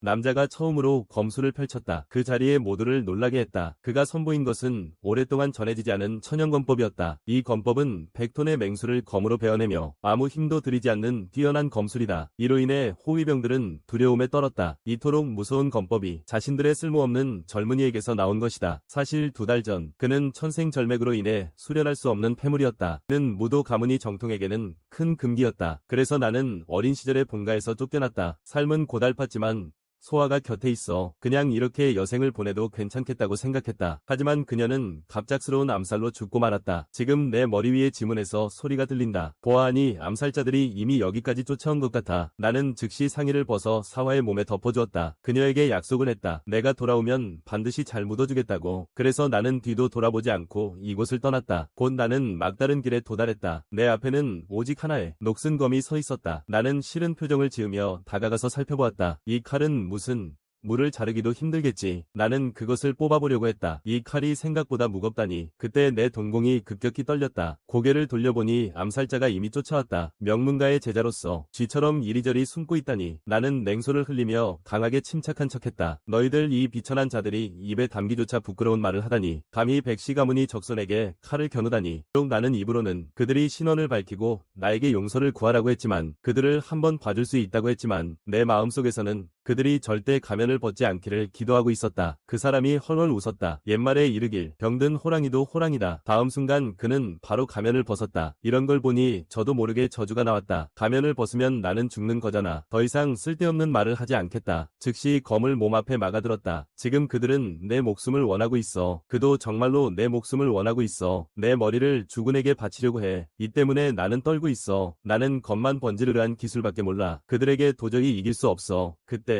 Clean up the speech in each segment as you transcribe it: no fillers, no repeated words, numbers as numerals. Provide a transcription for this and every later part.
남자가 처음으로 검술을 펼쳤다. 그 자리에 모두를 놀라게 했다. 그가 선보인 것은 오랫동안 전해지지 않은 천연검법이었다. 이 검법은 100톤의 맹수를 검으로 베어내며 아무 힘도 들이지 않는 뛰어난 검술이다. 이로 인해 호위병들은 두려움에 떨었다. 이토록 무서운 검법이 자신들의 쓸모없는 젊은이에게서 나온 것이다. 사실 2달 전 그는 천생절맥으로 인해 수련할 수 없는 폐물이었다. 그는 무도 가문이 정통에게는 큰 금기였다. 그래서 나는 어린 시절에 본가에서 쫓겨났다. 삶은 고달팠지만 소아가 곁에 있어 그냥 이렇게 여생을 보내도 괜찮겠다고 생각했다. 하지만 그녀는 갑작스러운 암살로 죽고 말았다. 지금 내 머리 위에 지문에서 소리가 들린다. 보아하니 암살자들이 이미 여기까지 쫓아온 것 같아. 나는 즉시 상의를 벗어 사화의 몸에 덮어주었다. 그녀에게 약속을 했다. 내가 돌아오면 반드시 잘 묻어주겠다고. 그래서 나는 뒤도 돌아보지 않고 이곳을 떠났다. 곧 나는 막다른 길에 도달했다. 내 앞에는 오직 하나의 녹슨 검이 서 있었다. 나는 싫은 표정을 지으며 다가가서 살펴보았다. 이 칼은 무슨 물을 자르기도 힘들겠지. 나는 그것을 뽑아보려고 했다. 이 칼이 생각보다 무겁다니. 그때 내 동공이 급격히 떨렸다. 고개를 돌려보니 암살자가 이미 쫓아왔다. 명문가의 제자로서 쥐처럼 이리저리 숨고 있다니. 나는 냉소를 흘리며 강하게 침착한 척했다. 너희들 이 비천한 자들이 입에 담기조차 부끄러운 말을 하다니. 감히 백시 가문이 적손에게 칼을 겨누다니. 비록 나는 입으로는 그들이 신원을 밝히고 나에게 용서를 구하라고 했지만, 그들을 한번 봐줄 수 있다고 했지만 내 마음속에서는 그들이 절대 가면을 벗지 않기를 기도하고 있었다. 그 사람이 헐헐 웃었다. 옛말에 이르길 병든 호랑이도 호랑이다. 다음 순간 그는 바로 가면을 벗었다. 이런 걸 보니 저도 모르게 저주가 나왔다. 가면을 벗으면 나는 죽는 거잖아. 더 이상 쓸데없는 말을 하지 않겠다. 즉시 검을 몸 앞에 막아들었다. 지금 그들은 내 목숨을 원하고 있어. 그도 정말로 내 목숨을 원하고 있어. 내 머리를 주군에게 바치려고 해. 이 때문에 나는 떨고 있어. 나는 검만 번지르르한 기술밖에 몰라. 그들에게 도저히 이길 수 없어. 그때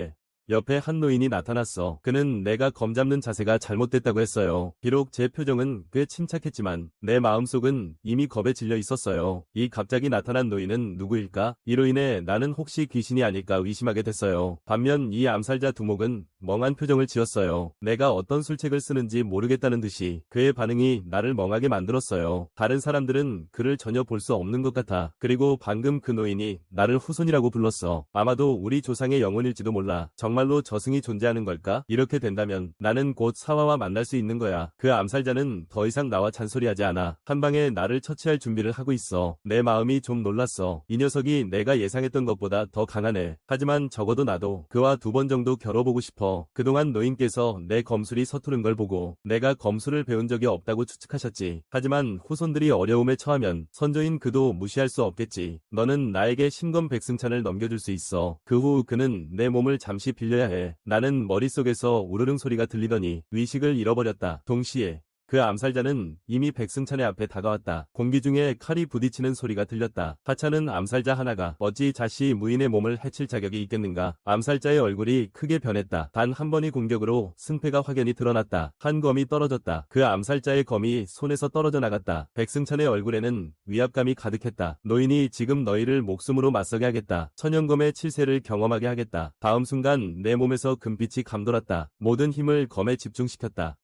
옆에 한 노인이 나타났어. 그는 내가 검 잡는 자세가 잘못됐다고 했어요. 비록 제 표정은 꽤 침착했지만 내 마음속은 이미 겁에 질려 있었어요. 이 갑자기 나타난 노인은 누구일까? 이로 인해 나는 혹시 귀신이 아닐까 의심하게 됐어요. 반면 이 암살자 두목은 멍한 표정을 지었어요. 내가 어떤 술책을 쓰는지 모르겠다는 듯이. 그의 반응이 나를 멍하게 만들었어요. 다른 사람들은 그를 전혀 볼 수 없는 것 같아. 그리고 방금 그 노인이 나를 후손이라고 불렀어. 아마도 우리 조상의 영혼일지도 몰라. 정말로 저승이 존재하는 걸까? 이렇게 된다면 나는 곧 사화와 만날 수 있는 거야. 그 암살자는 더 이상 나와 잔소리하지 않아. 한 방에 나를 처치할 준비를 하고 있어. 내 마음이 좀 놀랐어. 이 녀석이 내가 예상했던 것보다 더 강하네. 하지만 적어도 나도 그와 2번 정도 겨뤄보고 싶어. 그동안 노인께서 내 검술이 서투른 걸 보고 내가 검술을 배운 적이 없다고 추측하셨지. 하지만 후손들이 어려움에 처하면 선조인 그도 무시할 수 없겠지. 너는 나에게 신검백승찬을 넘겨줄 수 있어. 그 후 그는 내 몸을 잠시 빌려야 해. 나는 머릿속에서 우르릉 소리가 들리더니 의식을 잃어버렸다. 동시에 그 암살자는 이미 백승찬의 앞에 다가왔다. 공기 중에 칼이 부딪히는 소리가 들렸다. 하찮은 암살자 하나가 어찌 자시 무인의 몸을 해칠 자격이 있겠는가. 암살자의 얼굴이 크게 변했다. 단 한 번의 공격으로 승패가 확연히 드러났다. 한 검이 떨어졌다. 그 암살자의 검이 손에서 떨어져 나갔다. 백승찬의 얼굴에는 위압감이 가득했다. 노인이 지금 너희를 목숨으로 맞서게 하겠다. 천연검의 칠세를 경험하게 하겠다. 다음 순간 내 몸에서 금빛이 감돌았다. 모든 힘을 검에 집중시켰다.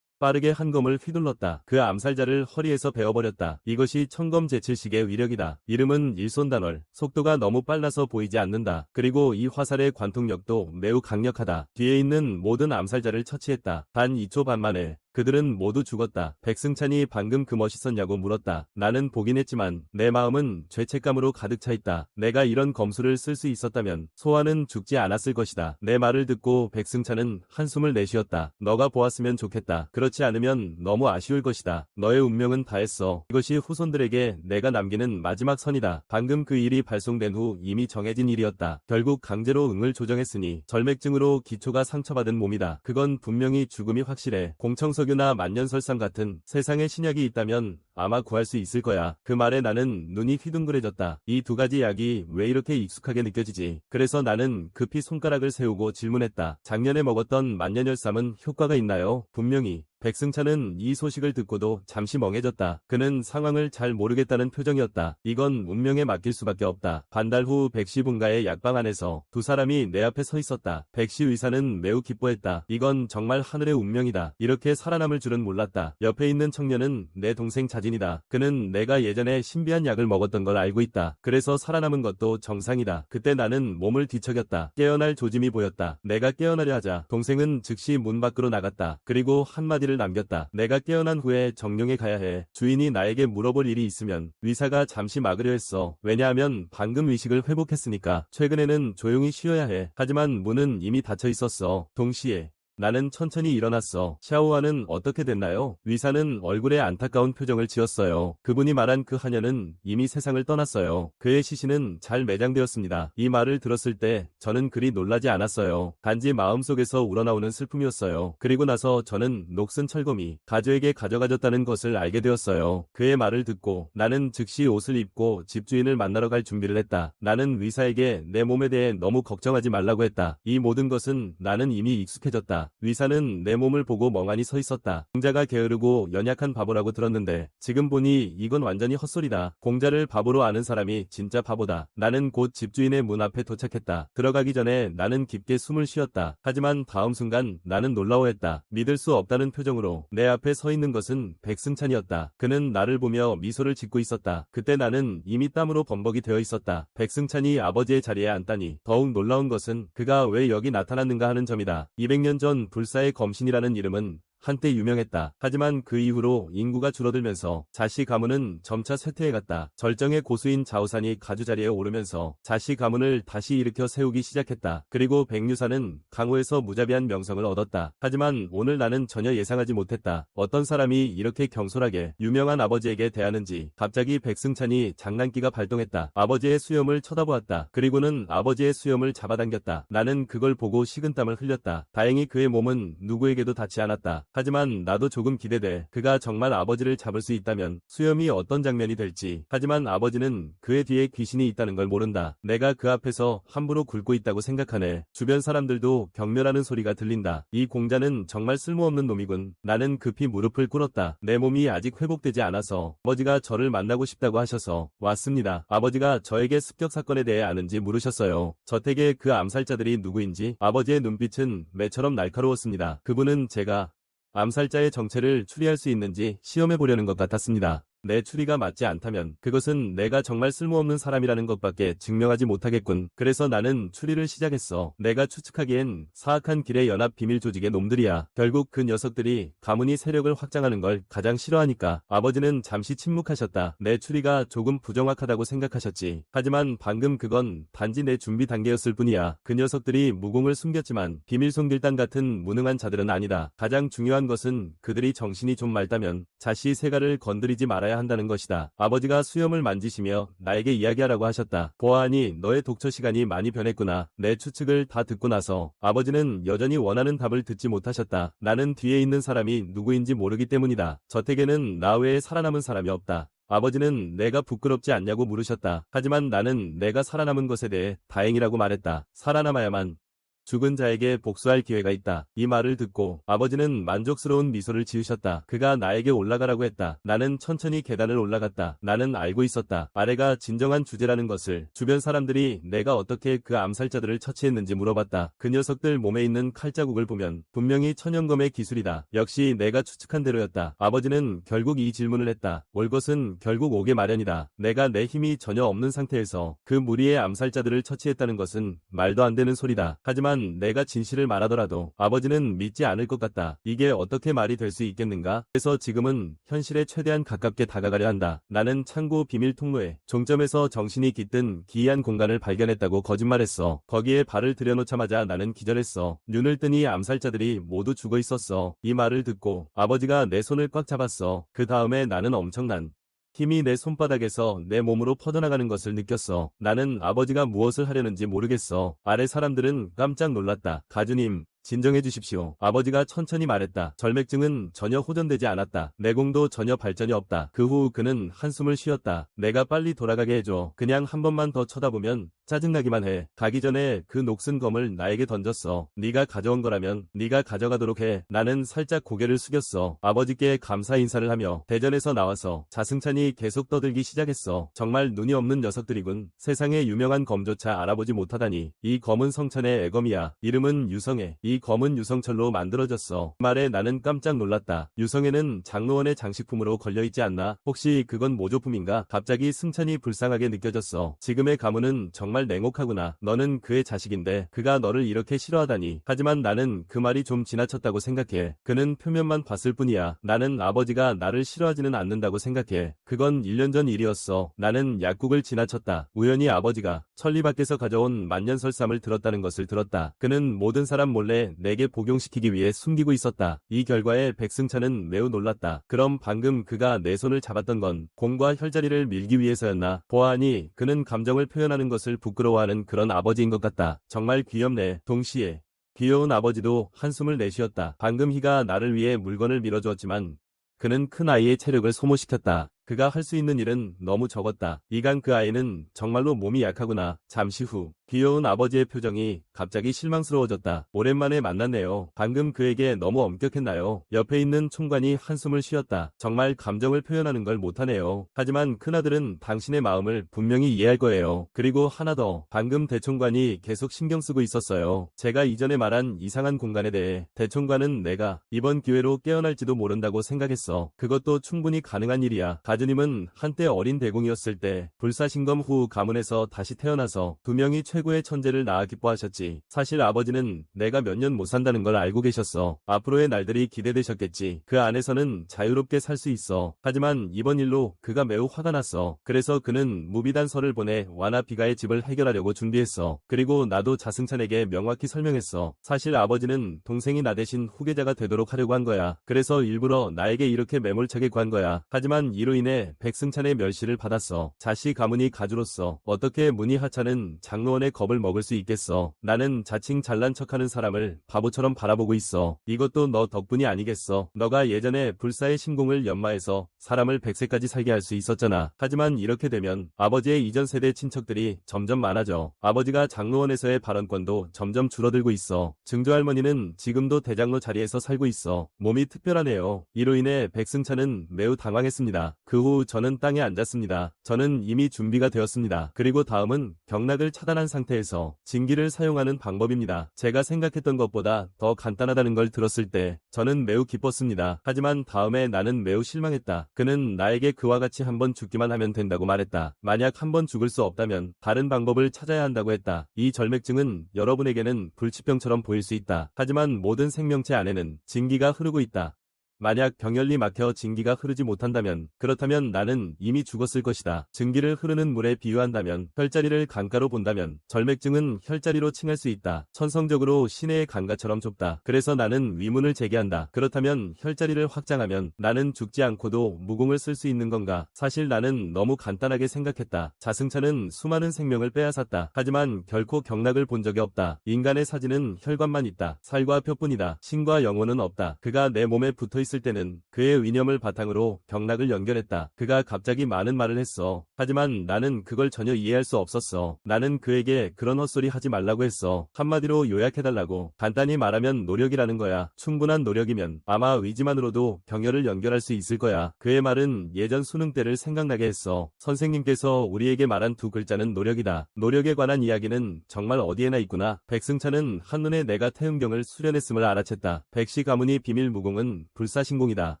빠르게 한 검을 휘둘렀다. 그 암살자를 허리에서 베어버렸다. 이것이 천검제칠식의 위력이다. 이름은 일손단월. 속도가 너무 빨라서 보이지 않는다. 그리고 이 화살의 관통력도 매우 강력하다. 뒤에 있는 모든 암살자를 처치했다. 단 2초 반 만에 그들은 모두 죽었다. 백승찬이 방금 그 멋있었냐고 물었다. 나는 보긴 했지만 내 마음은 죄책감으로 가득 차 있다. 내가 이런 검술을 쓸 수 있었다면 소아는 죽지 않았을 것이다. 내 말을 듣고 백승찬은 한숨을 내쉬었다. 너가 보았으면 좋겠다. 그렇지 않으면 너무 아쉬울 것이다. 너의 운명은 다했어. 이것이 후손들에게 내가 남기는 마지막 선이다. 방금 그 일이 발송된 후 이미 정해진 일이었다. 결국 강제로 응을 조정했으니 절맥증으로 기초가 상처받은 몸이다. 그건 분명히 죽음이 확실해. 공청석유나 만년설상 같은 세상에 신약이 있다면 아마 구할 수 있을 거야. 그 말에 나는 눈이 휘둥그레졌다. 이 2가지 약이 왜 이렇게 익숙하게 느껴지지? 그래서 나는 급히 손가락을 세우고 질문했다. 작년에 먹었던 만년열삼은 효과가 있나요? 분명히. 백승찬은 이 소식을 듣고도 잠시 멍해졌다. 그는 상황을 잘 모르겠다는 표정이었다. 이건 운명에 맡길 수밖에 없다. 반달 후 백시 분가의 약방 안에서 2사람이 내 앞에 서 있었다. 백시 의사는 매우 기뻐했다. 이건 정말 하늘의 운명이다. 이렇게 살아남을 줄은 몰랐다. 옆에 있는 청년은 내 동생 자진 정진이다. 그는 내가 예전에 신비한 약을 먹었던 걸 알고 있다. 그래서 살아남은 것도 정상이다. 그때 나는 몸을 뒤척였다. 깨어날 조짐이 보였다. 내가 깨어나려 하자 동생은 즉시 문 밖으로 나갔다. 그리고 한마디를 남겼다. 내가 깨어난 후에 정룡에 가야 해. 주인이 나에게 물어볼 일이 있으면 의사가 잠시 막으려 했어. 왜냐하면 방금 의식을 회복했으니까. 최근에는 조용히 쉬어야 해. 하지만 문은 이미 닫혀 있었어. 동시에 나는 천천히 일어났어. 샤오와는 어떻게 됐나요? 의사는 얼굴에 안타까운 표정을 지었어요. 그분이 말한 그 하녀는 이미 세상을 떠났어요. 그의 시신은 잘 매장되었습니다. 이 말을 들었을 때 저는 그리 놀라지 않았어요. 단지 마음속에서 우러나오는 슬픔이었어요. 그리고 나서 저는 녹슨 철검이 가주에게 가져가졌다는 것을 알게 되었어요. 그의 말을 듣고 나는 즉시 옷을 입고 집주인을 만나러 갈 준비를 했다. 나는 의사에게 내 몸에 대해 너무 걱정하지 말라고 했다. 이 모든 것은 나는 이미 익숙해졌다. 의사는 내 몸을 보고 멍하니 서 있었다. 공자가 게으르고 연약한 바보라고 들었는데 지금 보니 이건 완전히 헛소리다. 공자를 바보로 아는 사람이 진짜 바보다. 나는 곧 집주인의 문 앞에 도착했다. 들어가기 전에 나는 깊게 숨을 쉬었다. 하지만 다음 순간 나는 놀라워했다. 믿을 수 없다는 표정으로 내 앞에 서 있는 것은 백승찬이었다. 그는 나를 보며 미소를 짓고 있었다. 그때 나는 이미 땀으로 범벅이 되어 있었다. 백승찬이 아버지의 자리에 앉다니 더욱 놀라운 것은 그가 왜 여기 나타났는가 하는 점이다. 200년 전 불사의 검신이라는 이름은 한때 유명했다. 하지만 그 이후로 인구가 줄어들면서 자씨 가문은 점차 쇠퇴해갔다. 절정의 고수인 자우산이 가주 자리에 오르면서 자씨 가문을 다시 일으켜 세우기 시작했다. 그리고 백류사는 강호에서 무자비한 명성을 얻었다. 하지만 오늘 나는 전혀 예상하지 못했다. 어떤 사람이 이렇게 경솔하게 유명한 아버지에게 대하는지. 갑자기 백승찬이 장난기가 발동했다. 아버지의 수염을 쳐다보았다. 그리고는 아버지의 수염을 잡아당겼다. 나는 그걸 보고 식은땀을 흘렸다. 다행히 그의 몸은 누구에게도 닿지 않았다. 하지만 나도 조금 기대돼. 그가 정말 아버지를 잡을 수 있다면 수염이 어떤 장면이 될지. 하지만 아버지는 그의 뒤에 귀신이 있다는 걸 모른다. 내가 그 앞에서 함부로 굴고 있다고 생각하네. 주변 사람들도 경멸하는 소리가 들린다. 이 공자는 정말 쓸모없는 놈이군. 나는 급히 무릎을 꿇었다. 내 몸이 아직 회복되지 않아서 아버지가 저를 만나고 싶다고 하셔서 왔습니다. 아버지가 저에게 습격 사건에 대해 아는지 물으셨어요. 저택의 그 암살자들이 누구인지. 아버지의 눈빛은 매처럼 날카로웠습니다. 그분은 제가 암살자의 정체를 추리할 수 있는지 시험해보려는 것 같았습니다. 내 추리가 맞지 않다면 그것은 내가 정말 쓸모없는 사람이라는 것밖에 증명하지 못하겠군. 그래서 나는 추리를 시작했어. 내가 추측하기엔 사악한 길의 연합 비밀 조직의 놈들이야. 결국 그 녀석들이 가문이 세력을 확장하는 걸 가장 싫어하니까. 아버지는 잠시 침묵하셨다. 내 추리가 조금 부정확하다고 생각하셨지. 하지만 방금 그건 단지 내 준비 단계였을 뿐이야. 그 녀석들이 무공을 숨겼지만 비밀 송길단 같은 무능한 자들은 아니다. 가장 중요한 것은 그들이 정신이 좀 맑다면 자씨 세가를 건드리지 말아야 한다는 것이다. 아버지가 수염을 만지시며 나에게 이야기하라고 하셨다. 보아하니 너의 독처 시간이 많이 변했구나. 내 추측을 다 듣고 나서 아버지는 여전히 원하는 답을 듣지 못하셨다. 나는 뒤에 있는 사람이 누구인지 모르기 때문이다. 저택에는 나 외에 살아남은 사람이 없다. 아버지는 내가 부끄럽지 않냐고 물으셨다. 하지만 나는 내가 살아남은 것에 대해 다행이라고 말했다. 살아남아야만 죽은 자에게 복수할 기회가 있다. 이 말을 듣고 아버지는 만족스러운 미소를 지으셨다. 그가 나에게 올라가라고 했다. 나는 천천히 계단을 올라갔다. 나는 알고 있었다. 아래가 진정한 주제라는 것을. 주변 사람들이 내가 어떻게 그 암살자들을 처치했는지 물어봤다. 그 녀석들 몸에 있는 칼자국을 보면 분명히 천연검의 기술이다. 역시 내가 추측한 대로였다. 아버지는 결국 이 질문을 했다. 올 것은 결국 오게 마련이다. 내가 내 힘이 전혀 없는 상태에서 그 무리의 암살자들을 처치했다는 것은 말도 안 되는 소리다. 하지만 내가 진실을 말하더라도 아버지는 믿지 않을 것 같다. 이게 어떻게 말이 될 수 있겠는가? 그래서 지금은 현실에 최대한 가깝게 다가가려 한다. 나는 창고 비밀 통로에 종점에서 정신이 깃든 기이한 공간을 발견했다고 거짓말했어. 거기에 발을 들여놓자마자 나는 기절했어. 눈을 뜨니 암살자들이 모두 죽어 있었어. 이 말을 듣고 아버지가 내 손을 꽉 잡았어. 그 다음에 나는 엄청난 힘이 내 손바닥에서 내 몸으로 퍼져나가는 것을 느꼈어. 나는 아버지가 무엇을 하려는지 모르겠어. 아래 사람들은 깜짝 놀랐다. 가주님, 진정해 주십시오. 아버지가 천천히 말했다. 절맥증은 전혀 호전되지 않았다. 내공도 전혀 발전이 없다. 그 후 그는 한숨을 쉬었다. 내가 빨리 돌아가게 해줘. 그냥 한 번만 더 쳐다보면 짜증나기만 해. 가기 전에 그 녹슨 검을 나에게 던졌어. 네가 가져온 거라면 네가 가져가도록 해. 나는 살짝 고개를 숙였어. 아버지께 감사 인사를 하며 대전에서 나와서 자승찬이 계속 떠들기 시작했어. 정말 눈이 없는 녀석들이군. 세상에 유명한 검조차 알아보지 못하다니. 이 검은 성찬의 애검이야. 이름은 유성애. 이 검은 유성철로 만들어졌어. 말에 나는 깜짝 놀랐다. 유성애는 장로원의 장식품으로 걸려있지 않나? 혹시 그건 모조품인가? 갑자기 승찬이 불쌍하게 느껴졌어. 지금의 가문은 정말 냉혹하구나. 너는 그의 자식인데 그가 너를 이렇게 싫어하다니. 하지만 나는 그 말이 좀 지나쳤다고 생각해. 그는 표면만 봤을 뿐이야. 나는 아버지가 나를 싫어하지는 않는다고 생각해. 그건 1년 전 일이었어. 나는 약국을 지나쳤다. 우연히 아버지가 천리 밖에서 가져온 만년설삼을 들었다는 것을 들었다. 그는 모든 사람 몰래 내게 복용시키기 위해 숨기고 있었다. 이 결과에 백승찬은 매우 놀랐다. 그럼 방금 그가 내 손을 잡았던 건 공과 혈자리를 밀기 위해서였나? 보아하니 그는 감정을 표현하는 것을 부끄러워하는 그런 아버지인 것 같다. 정말 귀엽네. 동시에 귀여운 아버지도 한숨을 내쉬었다. 방금 희가 나를 위해 물건을 밀어주었지만 그는 큰 아이의 체력을 소모시켰다. 그가 할 수 있는 일은 너무 적었다. 이간 그 아이는 정말로 몸이 약하구나. 잠시 후 귀여운 아버지의 표정이 갑자기 실망스러워졌다. 오랜만에 만났네요. 방금 그에게 너무 엄격했나요? 옆에 있는 총관이 한숨을 쉬었다. 정말 감정을 표현하는 걸 못하네요. 하지만 큰아들은 당신의 마음을 분명히 이해할 거예요. 그리고 하나 더. 방금 대총관이 계속 신경 쓰고 있었어요. 제가 이전에 말한 이상한 공간에 대해 대총관은 내가 이번 기회로 깨어날지도 모른다고 생각했어. 그것도 충분히 가능한 일이야. 가즈님은 한때 어린 대공이었을 때 불사신검 후 가문에서 다시 태어나서 두 명이 최고의 천재를 낳아 기뻐하셨지. 사실 아버지는 내가 몇 년 못 산다는 걸 알고 계셨어. 앞으로의 날들이 기대되셨겠지. 그 안에서는 자유롭게 살 수 있어. 하지만 이번 일로 그가 매우 화가 났어. 그래서 그는 무비단서를 보내 와나 비가의 집을 해결하려고 준비했어. 그리고 나도 자승찬에게 명확히 설명했어. 사실 아버지는 동생이 나 대신 후계자가 되도록 하려고 한 거야. 그래서 일부러 나에게 이렇게 매몰차게 구한 거야. 하지만 이로 인해 백승찬의 멸시를 받았어. 자씨 가문이 가주로서 어떻게 문희 하차는 장로원의 겁을 먹을 수 있겠어. 나는 자칭 잘난 척하는 사람을 바보처럼 바라보고 있어. 이것도 너 덕분이 아니겠어. 너가 예전에 불사의 신공을 연마해서 사람을 100세까지 살게 할 수 있었잖아. 하지만 이렇게 되면 아버지의 이전 세대 친척들이 점점 많아져. 아버지가 장로원에서의 발언권도 점점 줄어들고 있어. 증조할머니는 지금도 대장로 자리에서 살고 있어. 몸이 특별하네요. 이로 인해 백승찬은 매우 당황했습니다. 그 후 저는 땅에 앉았습니다. 저는 이미 준비가 되었습니다. 그리고 다음은 경락을 차단한 상태에서 진기를 사용하는 방법입니다. 제가 생각했던 것보다 더 간단하다는 걸 들었을 때 저는 매우 기뻤습니다. 하지만 다음에 나는 매우 실망했다. 그는 나에게 그와 같이 한번 죽기만 하면 된다고 말했다. 만약 한번 죽을 수 없다면 다른 방법을 찾아야 한다고 했다. 이 절맥증은 여러분에게는 불치병처럼 보일 수 있다. 하지만 모든 생명체 안에는 진기가 흐르고 있다. 만약 병열리 막혀 진기가 흐르지 못한다면 그렇다면 나는 이미 죽었을 것이다. 증기를 흐르는 물에 비유한다면 혈자리를 강가로 본다면 절맥증은 혈자리로 칭할 수 있다. 천성적으로 시내의 강가처럼 좁다. 그래서 나는 위문을 제기한다. 그렇다면 혈자리를 확장하면 나는 죽지 않고도 무공을 쓸 수 있는 건가? 사실 나는 너무 간단하게 생각했다. 자승찬은 수많은 생명을 빼앗았다. 하지만 결코 경락을 본 적이 없다. 인간의 사지는 혈관만 있다. 살과 뼈뿐이다. 신과 영혼은 없다. 그가 내 몸에 붙어 있을 때는 그의 의념을 바탕으로 경락을 연결했다. 그가 갑자기 많은 말을 했어. 하지만 나는 그걸 전혀 이해할 수 없었어. 나는 그에게 그런 헛소리 하지 말라고 했어. 한마디로 요약해달라고. 간단히 말하면 노력이라는 거야. 충분한 노력이면 아마 의지만으로도 병혈을 연결할 수 있을 거야. 그의 말은 예전 수능 때를 생각나게 했어. 선생님께서 우리에게 말한 두 글자는 노력이다. 노력에 관한 이야기는 정말 어디에나 있구나. 백승찬은 한눈에 내가 태음경을 수련했음을 알아챘다. 백시 가문이 비밀 무공은 불사신공이다.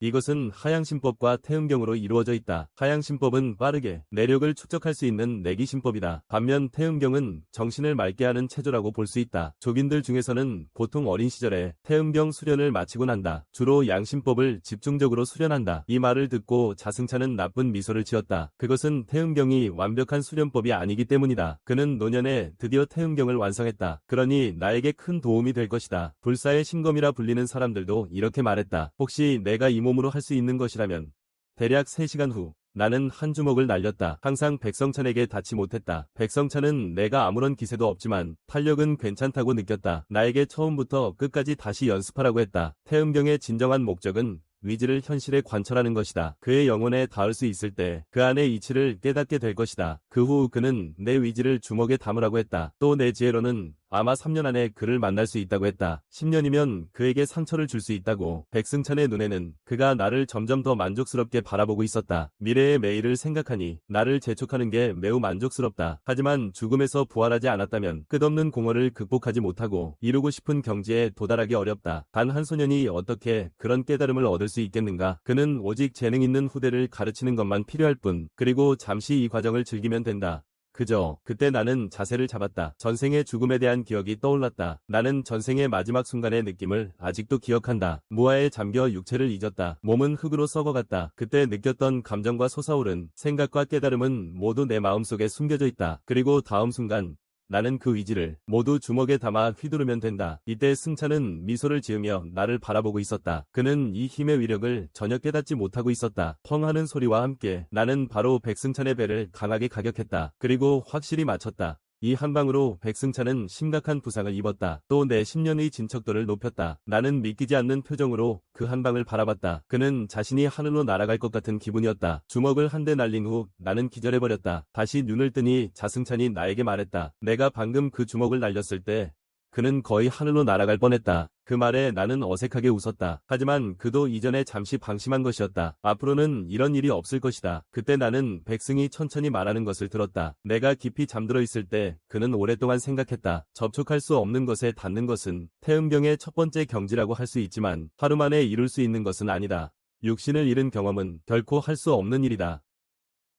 이것은 하양신법과 태음경으로 이루어져 있다. 하양신법은 빠르게 내력을 축적할 수 있는 내기신법이다. 반면 태음경은 정신을 맑게 하는 체조라고 볼 수 있다. 조gin들 중에서는 보통 어린 시절에 태음경 수련을 마치고 난다. 주로 양신법을 집중적으로 수련한다. 이 말을 듣고 자승찬은 나쁜 미소를 지었다. 그것은 태음경이 완벽한 수련법이 아니기 때문이다. 그는 노년에 드디어 태음경을 완성했다. 그러니 나에게 큰 도움이 될 것이다. 불사의 신검이라 불리는 사람들도 이렇게 말했다. 혹시 내가 이 몸으로 할 수 있는 것이라면. 대략 3시간 후 나는 한 주먹을 날렸다. 항상 백성찬에게 닿지 못했다. 백성찬은 내가 아무런 기세도 없지만 탄력은 괜찮다고 느꼈다. 나에게 처음부터 끝까지 다시 연습하라고 했다. 태음경의 진정한 목적은 위지를 현실에 관철하는 것이다. 그의 영혼에 닿을 수 있을 때 그 안의 이치를 깨닫게 될 것이다. 그 후 그는 내 위지를 주먹에 담으라고 했다. 또 내 지혜로는 아마 3년 안에 그를 만날 수 있다고 했다. 10년이면 그에게 상처를 줄 수 있다고. 백승찬의 눈에는 그가 나를 점점 더 만족스럽게 바라보고 있었다. 미래의 매일을 생각하니 나를 재촉하는 게 매우 만족스럽다. 하지만 죽음에서 부활하지 않았다면 끝없는 공허를 극복하지 못하고 이루고 싶은 경지에 도달하기 어렵다. 단 한 소년이 어떻게 그런 깨달음을 얻을 수 있겠는가? 그는 오직 재능 있는 후대를 가르치는 것만 필요할 뿐, 그리고 잠시 이 과정을 즐기면 된다. 그때 나는 자세를 잡았다. 전생의 죽음에 대한 기억이 떠올랐다. 나는 전생의 마지막 순간의 느낌을 아직도 기억한다. 무아에 잠겨 육체를 잊었다. 몸은 흙으로 썩어갔다. 그때 느꼈던 감정과 솟아오른 생각과 깨달음은 모두 내 마음속에 숨겨져 있다. 그리고 다음 순간 나는 그 의지를 모두 주먹에 담아 휘두르면 된다. 이때 승찬은 미소를 지으며 나를 바라보고 있었다. 그는 이 힘의 위력을 전혀 깨닫지 못하고 있었다. 펑 하는 소리와 함께 나는 바로 백승찬의 배를 강하게 가격했다. 그리고 확실히 맞췄다. 이 한 방으로 백승찬은 심각한 부상을 입었다. 또 내 10년의 진척도를 높였다. 나는 믿기지 않는 표정으로 그 한 방을 바라봤다. 그는 자신이 하늘로 날아갈 것 같은 기분이었다. 주먹을 한 대 날린 후 나는 기절해버렸다. 다시 눈을 뜨니 자승찬이 나에게 말했다. 내가 방금 그 주먹을 날렸을 때 그는 거의 하늘로 날아갈 뻔했다. 그 말에 나는 어색하게 웃었다. 하지만 그도 이전에 잠시 방심한 것이었다. 앞으로는 이런 일이 없을 것이다. 그때 나는 백승이 천천히 말하는 것을 들었다. 내가 깊이 잠들어 있을 때 그는 오랫동안 생각했다. 접촉할 수 없는 것에 닿는 것은 태음경의 첫 번째 경지라고 할 수 있지만 하루 만에 이룰 수 있는 것은 아니다. 육신을 잃은 경험은 결코 할 수 없는 일이다.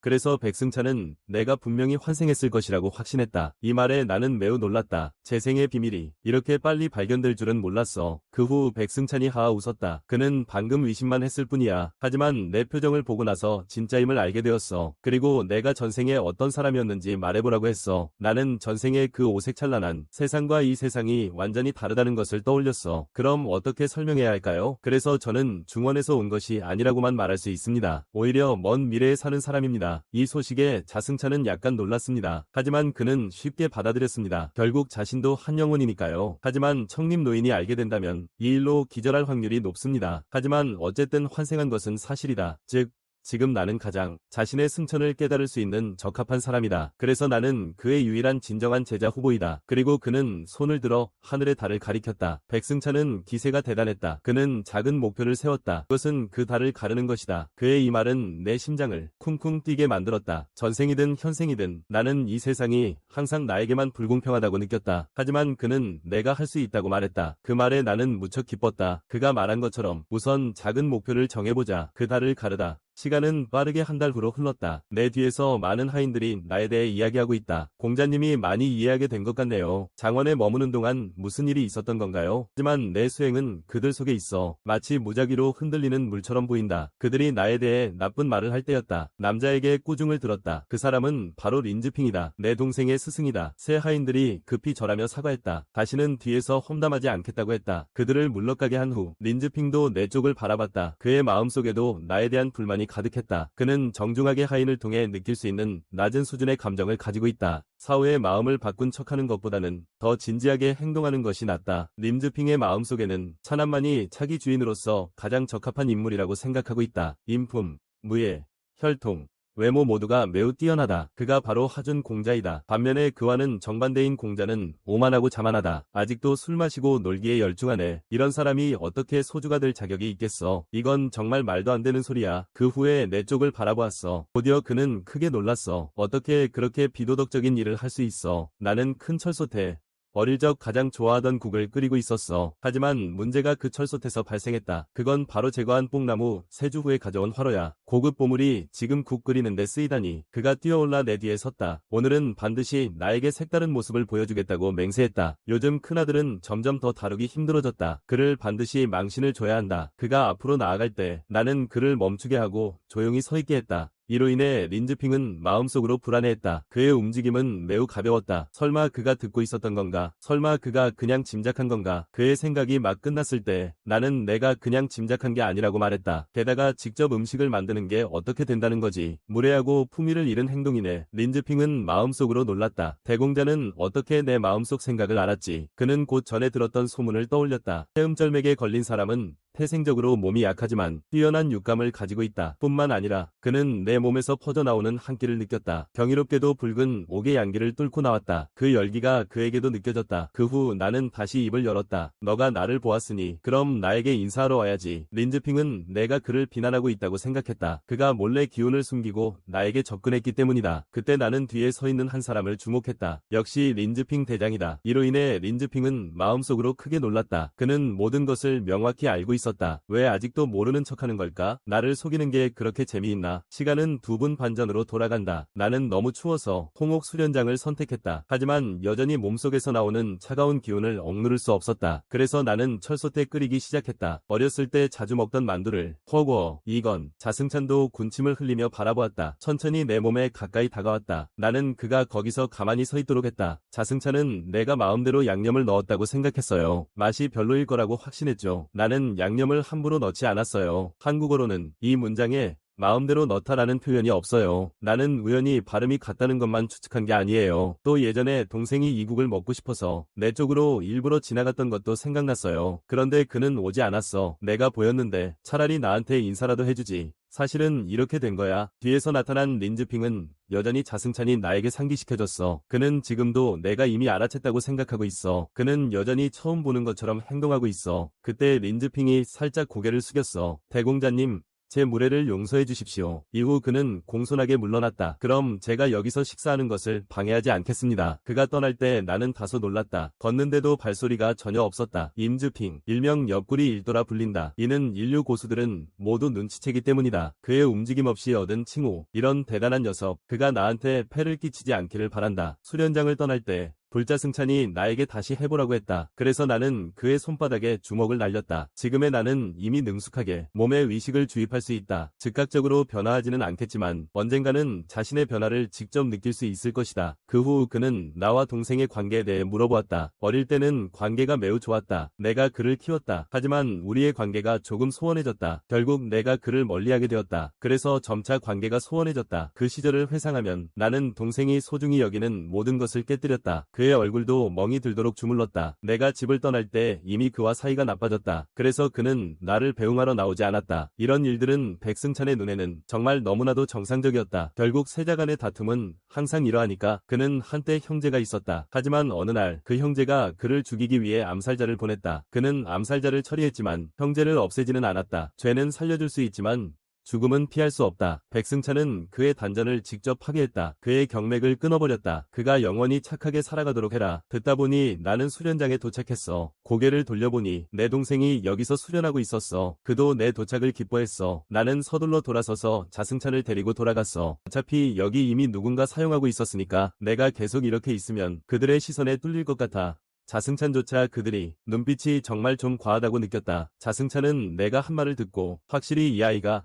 그래서 백승찬은 내가 분명히 환생했을 것이라고 확신했다. 이 말에 나는 매우 놀랐다. 재생의 비밀이 이렇게 빨리 발견될 줄은 몰랐어. 그 후 백승찬이 하하 웃었다. 그는 방금 의심만 했을 뿐이야. 하지만 내 표정을 보고 나서 진짜임을 알게 되었어. 그리고 내가 전생에 어떤 사람이었는지 말해보라고 했어. 나는 전생에 그 오색찬란한 세상과 이 세상이 완전히 다르다는 것을 떠올렸어. 그럼 어떻게 설명해야 할까요? 그래서 저는 중원에서 온 것이 아니라고만 말할 수 있습니다. 오히려 먼 미래에 사는 사람입니다. 이 소식에 자승찬은 약간 놀랐습니다. 하지만 그는 쉽게 받아들였습니다. 결국 자신도 한 영혼이니까요. 하지만 청림 노인이 알게 된다면 이 일로 기절할 확률이 높습니다. 하지만 어쨌든 환생한 것은 사실이다. 즉 지금 나는 가장 자신의 승천을 깨달을 수 있는 적합한 사람이다. 그래서 나는 그의 유일한 진정한 제자 후보이다. 그리고 그는 손을 들어 하늘의 달을 가리켰다. 백승찬은 기세가 대단했다. 그는 작은 목표를 세웠다. 그것은 그 달을 가르는 것이다. 그의 이 말은 내 심장을 쿵쿵 뛰게 만들었다. 전생이든 현생이든 나는 이 세상이 항상 나에게만 불공평하다고 느꼈다. 하지만 그는 내가 할 수 있다고 말했다. 그 말에 나는 무척 기뻤다. 그가 말한 것처럼 우선 작은 목표를 정해보자. 그 달을 가르다. 시간은 빠르게 한 달 후로 흘렀다. 내 뒤에서 많은 하인들이 나에 대해 이야기하고 있다. 공자님이 많이 이해하게 된 것 같네요. 장원에 머무는 동안 무슨 일이 있었던 건가요? 하지만 내 수행은 그들 속에 있어. 마치 무작위로 흔들리는 물처럼 보인다. 그들이 나에 대해 나쁜 말을 할 때였다. 남자에게 꾸중을 들었다. 그 사람은 바로 린즈핑이다. 내 동생의 스승이다. 새 하인들이 급히 절하며 사과했다. 다시는 뒤에서 험담하지 않겠다고 했다. 그들을 물러가게 한 후 린즈핑도 내 쪽을 바라봤다. 그의 마음속에도 나에 대한 불만이 가득했다. 그는 정중하게 하인을 통해 느낄 수 있는 낮은 수준의 감정을 가지고 있다. 사후의 마음을 바꾼 척하는 것보다는 더 진지하게 행동하는 것이 낫다. 림즈핑의 마음속에는 차남만이 차기 주인으로서 가장 적합한 인물이라고 생각하고 있다. 인품, 무예, 혈통, 외모 모두가 매우 뛰어나다. 그가 바로 하준 공자이다. 반면에 그와는 정반대인 공자는 오만하고 자만하다. 아직도 술 마시고 놀기에 열중하네. 이런 사람이 어떻게 소주가 될 자격이 있겠어. 이건 정말 말도 안 되는 소리야. 그 후에 내 쪽을 바라보았어. 곧이어 그는 크게 놀랐어. 어떻게 그렇게 비도덕적인 일을 할 수 있어. 나는 큰 철소태. 어릴 적 가장 좋아하던 국을 끓이고 있었어. 하지만 문제가 그 철솥에서 발생했다. 그건 바로 제거한 뽕나무 3주 후에 가져온 화로야. 고급 보물이 지금 국 끓이는데 쓰이다니. 그가 뛰어올라 내 뒤에 섰다. 오늘은 반드시 나에게 색다른 모습을 보여주겠다고 맹세했다. 요즘 큰아들은 점점 더 다루기 힘들어졌다. 그를 반드시 망신을 줘야 한다. 그가 앞으로 나아갈 때 나는 그를 멈추게 하고 조용히 서 있게 했다. 이로 인해 린즈핑은 마음속으로 불안해했다. 그의 움직임은 매우 가벼웠다. 설마 그가 듣고 있었던 건가? 설마 그가 그냥 짐작한 건가? 그의 생각이 막 끝났을 때 나는 내가 그냥 짐작한 게 아니라고 말했다. 게다가 직접 음식을 만드는 게 어떻게 된다는 거지. 무례하고 품위를 잃은 행동이네. 린즈핑은 마음속으로 놀랐다. 대공자는 어떻게 내 마음속 생각을 알았지? 그는 곧 전에 들었던 소문을 떠올렸다. 해음절맥에 걸린 사람은 태생적으로 몸이 약하지만 뛰어난 육감을 가지고 있다. 뿐만 아니라 그는 내 몸에서 퍼져나오는 한기를 느꼈다. 경이롭게도 붉은 옥의 양기를 뚫고 나왔다. 그 열기가 그에게도 느껴졌다. 그 후 나는 다시 입을 열었다. 너가 나를 보았으니 그럼 나에게 인사하러 와야지. 린즈핑은 내가 그를 비난하고 있다고 생각했다. 그가 몰래 기운을 숨기고 나에게 접근했기 때문이다. 그때 나는 뒤에 서 있는 한 사람을 주목했다. 역시 린즈핑 대장이다. 이로 인해 린즈핑은 마음속으로 크게 놀랐다. 그는 모든 것을 명확히 알고 있었다. 왜 아직도 모르는 척하는 걸까? 나를 속이는 게 그렇게 재미있나? 시간은 2분 반 전으로 돌아간다. 나는 너무 추워서 홍옥 수련장을 선택했다. 하지만 여전히 몸속에서 나오는 차가운 기운을 억누를 수 없었다. 그래서 나는 철솥에 끓이기 시작했다. 어렸을 때 자주 먹던 만두를 허거, 이건, 자승찬도 군침을 흘리며 바라보았다. 천천히 내 몸에 가까이 다가왔다. 나는 그가 거기서 가만히 서 있도록 했다. 자승찬은 내가 마음대로 양념을 넣었다고 생각했어요. 맛이 별로일 거라고 확신했죠. 나는 양념을 함부로 넣지 않았어요. 한국어로는 이 문장에 마음대로 넣다라는 표현이 없어요. 나는 우연히 발음이 같다는 것만 추측한 게 아니에요. 또 예전에 동생이 이국을 먹고 싶어서 내 쪽으로 일부러 지나갔던 것도 생각났어요. 그런데 그는 오지 않았어. 내가 보였는데 차라리 나한테 인사라도 해주지. 사실은 이렇게 된 거야. 뒤에서 나타난 린즈핑은 여전히 자승찬이 나에게 상기시켜줬어. 그는 지금도 내가 이미 알아챘다고 생각하고 있어. 그는 여전히 처음 보는 것처럼 행동하고 있어. 그때 린즈핑이 살짝 고개를 숙였어. 대공자님, 제 무례를 용서해 주십시오. 이후 그는 공손하게 물러났다. 그럼 제가 여기서 식사하는 것을 방해하지 않겠습니다. 그가 떠날 때 나는 다소 놀랐다. 걷는데도 발소리가 전혀 없었다. 임즈핑, 일명 옆구리 일도라 불린다. 이는 인류 고수들은 모두 눈치채기 때문이다. 그의 움직임 없이 얻은 칭호. 이런 대단한 녀석. 그가 나한테 폐를 끼치지 않기를 바란다. 수련장을 떠날 때 불자승찬이 나에게 다시 해보라고 했다. 그래서 나는 그의 손바닥에 주먹을 날렸다. 지금의 나는 이미 능숙하게 몸에 의식을 주입할 수 있다. 즉각적으로 변화하지는 않겠지만 언젠가는 자신의 변화를 직접 느낄 수 있을 것이다. 그 후 그는 나와 동생의 관계에 대해 물어보았다. 어릴 때는 관계가 매우 좋았다. 내가 그를 키웠다. 하지만 우리의 관계가 조금 소원해졌다. 결국 내가 그를 멀리하게 되었다. 그래서 점차 관계가 소원해졌다. 그 시절을 회상하면 나는 동생이 소중히 여기는 모든 것을 깨뜨렸다. 그의 얼굴도 멍이 들도록 주물렀다. 내가 집을 떠날 때 이미 그와 사이가 나빠졌다. 그래서 그는 나를 배웅하러 나오지 않았다. 이런 일들은 백승찬의 눈에는 정말 너무나도 정상적이었다. 결국 세자 간의 다툼은 항상 이러하니까. 그는 한때 형제가 있었다. 하지만 어느 날 그 형제가 그를 죽이기 위해 암살자를 보냈다. 그는 암살자를 처리했지만 형제를 없애지는 않았다. 죄는 살려줄 수 있지만 죽음은 피할 수 없다. 백승찬은 그의 단전을 직접 파괴했다. 그의 경맥을 끊어버렸다. 그가 영원히 착하게 살아가도록 해라. 듣다 보니 나는 수련장에 도착했어. 고개를 돌려보니 내 동생이 여기서 수련하고 있었어. 그도 내 도착을 기뻐했어. 나는 서둘러 돌아서서 자승찬을 데리고 돌아갔어. 어차피 여기 이미 누군가 사용하고 있었으니까 내가 계속 이렇게 있으면 그들의 시선에 뚫릴 것 같아. 자승찬조차 그들이 눈빛이 정말 좀 과하다고 느꼈다. 자승찬은 내가 한 말을 듣고 확실히 이 아이가